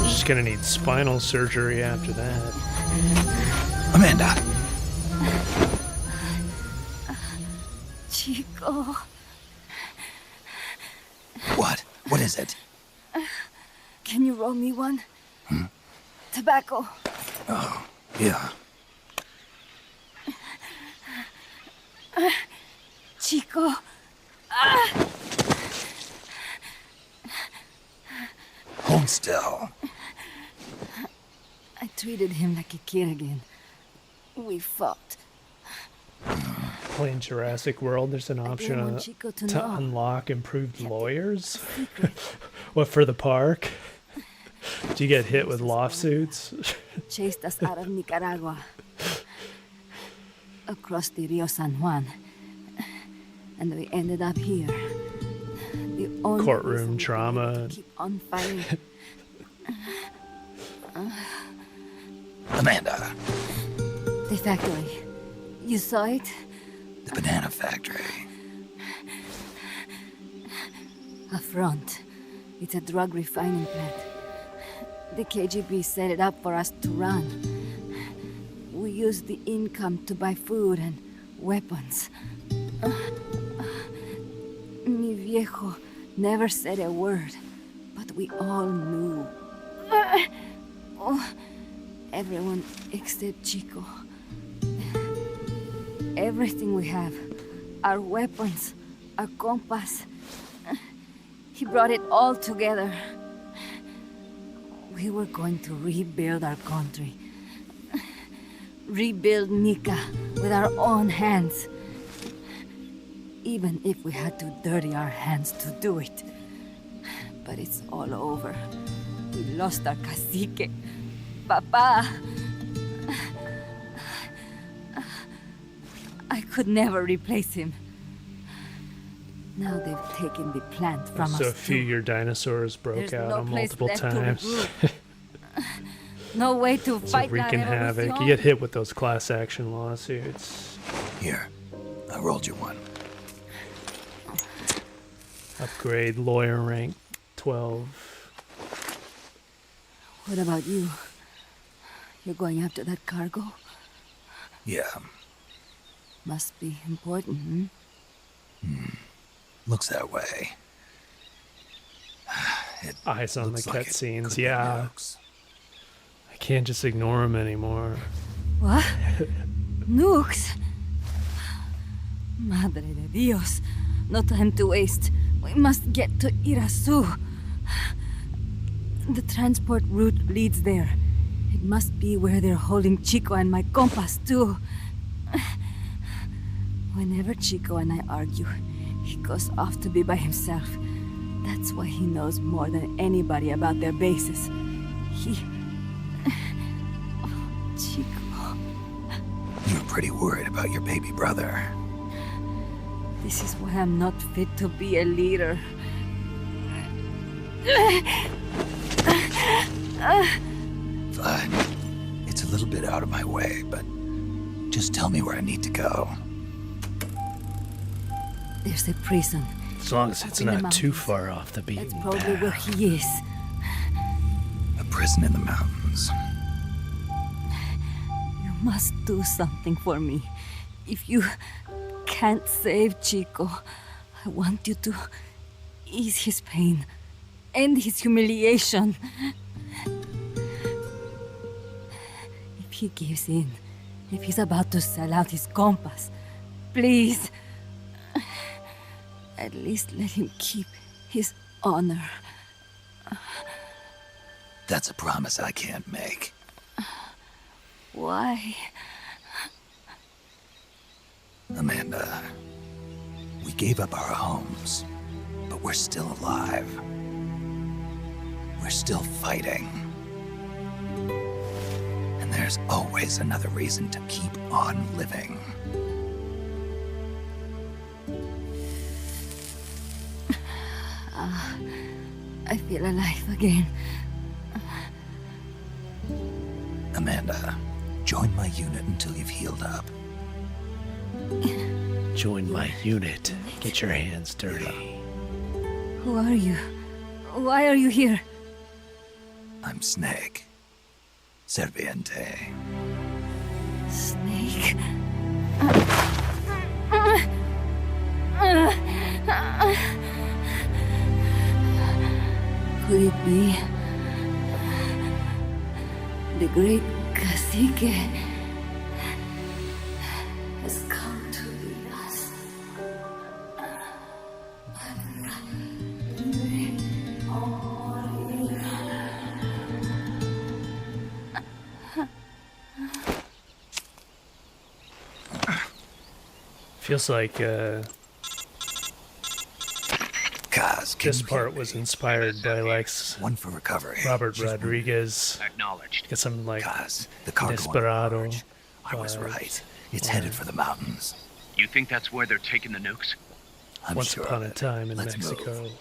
She's gonna need spinal surgery after that. Amanda! Chico. What? What is it? Can you roll me one? Tobacco. Oh, yeah. Chico. Hold still. I treated him like a kid again. We fought. Playing Jurassic World, there's an option to unlock improved lawyers. What, for the park? Do you get hit with lawsuits? Chased us out of Nicaragua. Across the Rio San Juan. And we ended up here. The only courtroom trauma. Keep on fighting. Amanda. The factory. You saw it? The banana factory. A front. It's a drug refining plant. The KGB set it up for us to run. We used the income to buy food and weapons. Mi viejo never said a word, but we all knew. Everyone except Chico. Everything we have, our weapons, our compass. He brought it all together. We were going to rebuild our country. Rebuild Nika with our own hands. Even if we had to dirty our hands to do it. But it's all over. We lost our cacique. Papa. I could never replace him. Now they've taken the plant from us. So a few of your dinosaurs broke out on multiple times. No way to It's fight wreaking havoc. You get hit with those class action lawsuits. Here, I rolled you one. Upgrade lawyer rank 12. What about you? You're going after that cargo? Yeah. Must be important, Looks that way. Eyes on the looks like it cutscenes, could be yeah. nukes. I can't just ignore them anymore. What? Nukes? Madre de Dios. No time to waste. We must get to Irasu. The transport route leads there. It must be where they're holding Chico and my compass, too. Whenever Chico and I argue, he goes off to be by himself. That's why he knows more than anybody about their bases. Chico. You're pretty worried about your baby brother. This is why I'm not fit to be a leader. Fine. It's a little bit out of my way, but just tell me where I need to go. There's a prison. As long as it's not too far off the beaten That's probably where he is. A prison in the mountains. You must do something for me. If you can't save Chico, I want you to ease his pain, end his humiliation. If he gives in, if he's about to sell out his compass, please, at least let him keep his honor. That's a promise I can't make. Why? Amanda, we gave up our homes, but we're still alive. We're still fighting. And there's always another reason to keep on living. I feel alive again. Amanda, join my unit until you've healed up. Join my unit. Get your hands dirty. Who are you? Why are you here? I'm Snake. Serviente. Snake? Could it be the great cacique has come to lead us? Feels like this part was inspired by like one for recovery. Robert Rodriguez. Acknowledged. Get some like the cargo Desperado. I was right. It's headed for the mountains. You think that's where they're taking the nukes? I'm Once sure upon of a it. time in Let's Mexico. move.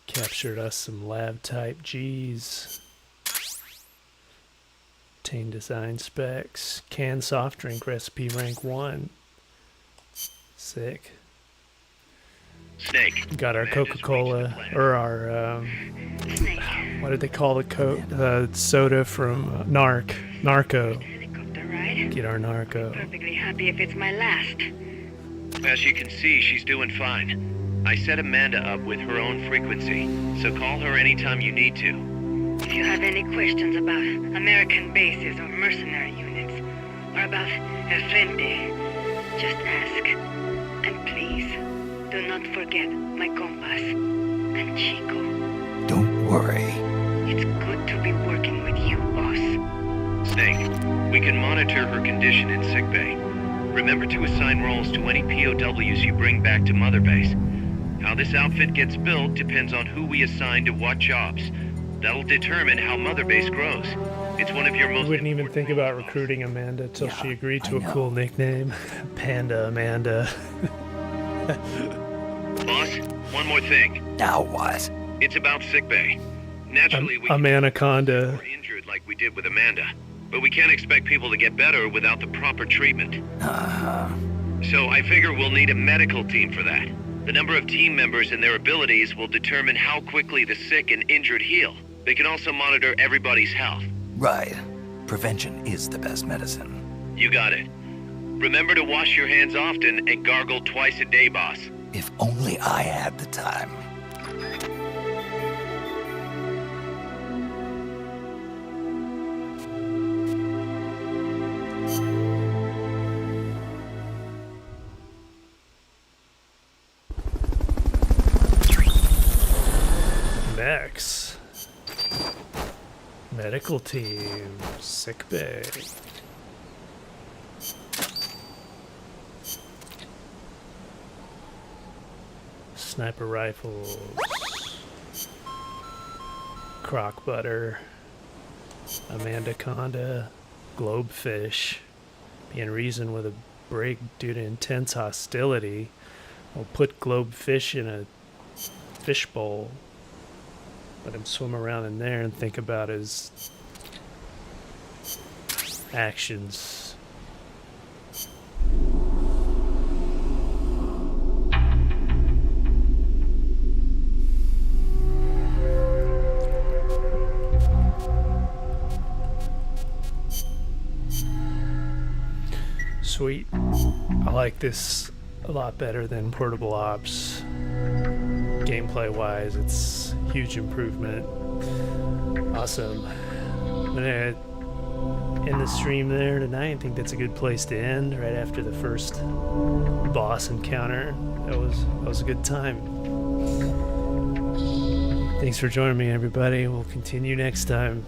Captured us some lab type G's. Obtained design specs. Canned soft drink recipe rank 1. Sick. Snake. Got our Coca-Cola, or our, what did they call the soda from Narco. Get our Narco. Perfectly happy if it's my last. As you can see, she's doing fine. I set Amanda up with her own frequency, so call her anytime you need to. If you have any questions about American bases or mercenary units, or about El Frente, just ask. And please, do not forget my compass and Chico. Don't worry. It's good to be working with you, boss. Snake, we can monitor her condition in sickbay. Remember to assign roles to any POWs you bring back to Mother Base. How this outfit gets built depends on who we assign to what jobs. That'll determine how Mother Base grows. It's one of your most... I wouldn't even think about recruiting Amanda till she agreed to a cool nickname. Panda Amanda. Boss, one more thing. Now what? It's about sickbay. Naturally, we I'm Anaconda. are injured like we did with Amanda. But we can't expect people to get better without the proper treatment. So I figure we'll need a medical team for that. The number of team members and their abilities will determine how quickly the sick and injured heal. They can also monitor everybody's health. Right. Prevention is the best medicine. You got it. Remember to wash your hands often and gargle twice a day, boss. If only I had the time. Max. Medical team. Sickbay. Sniper rifles. Crock butter. Amanda Conda. Globefish. Being reasoned with a break due to intense hostility. We'll put Globefish in a fishbowl. Let him swim around in there and think about his actions. Sweet. I like this a lot better than Portable Ops. Gameplay wise, it's huge improvement. Awesome. I'm gonna end the stream there tonight. I think that's a good place to end, right after the first boss encounter. That was a good time. Thanks for joining me, everybody. We'll continue next time.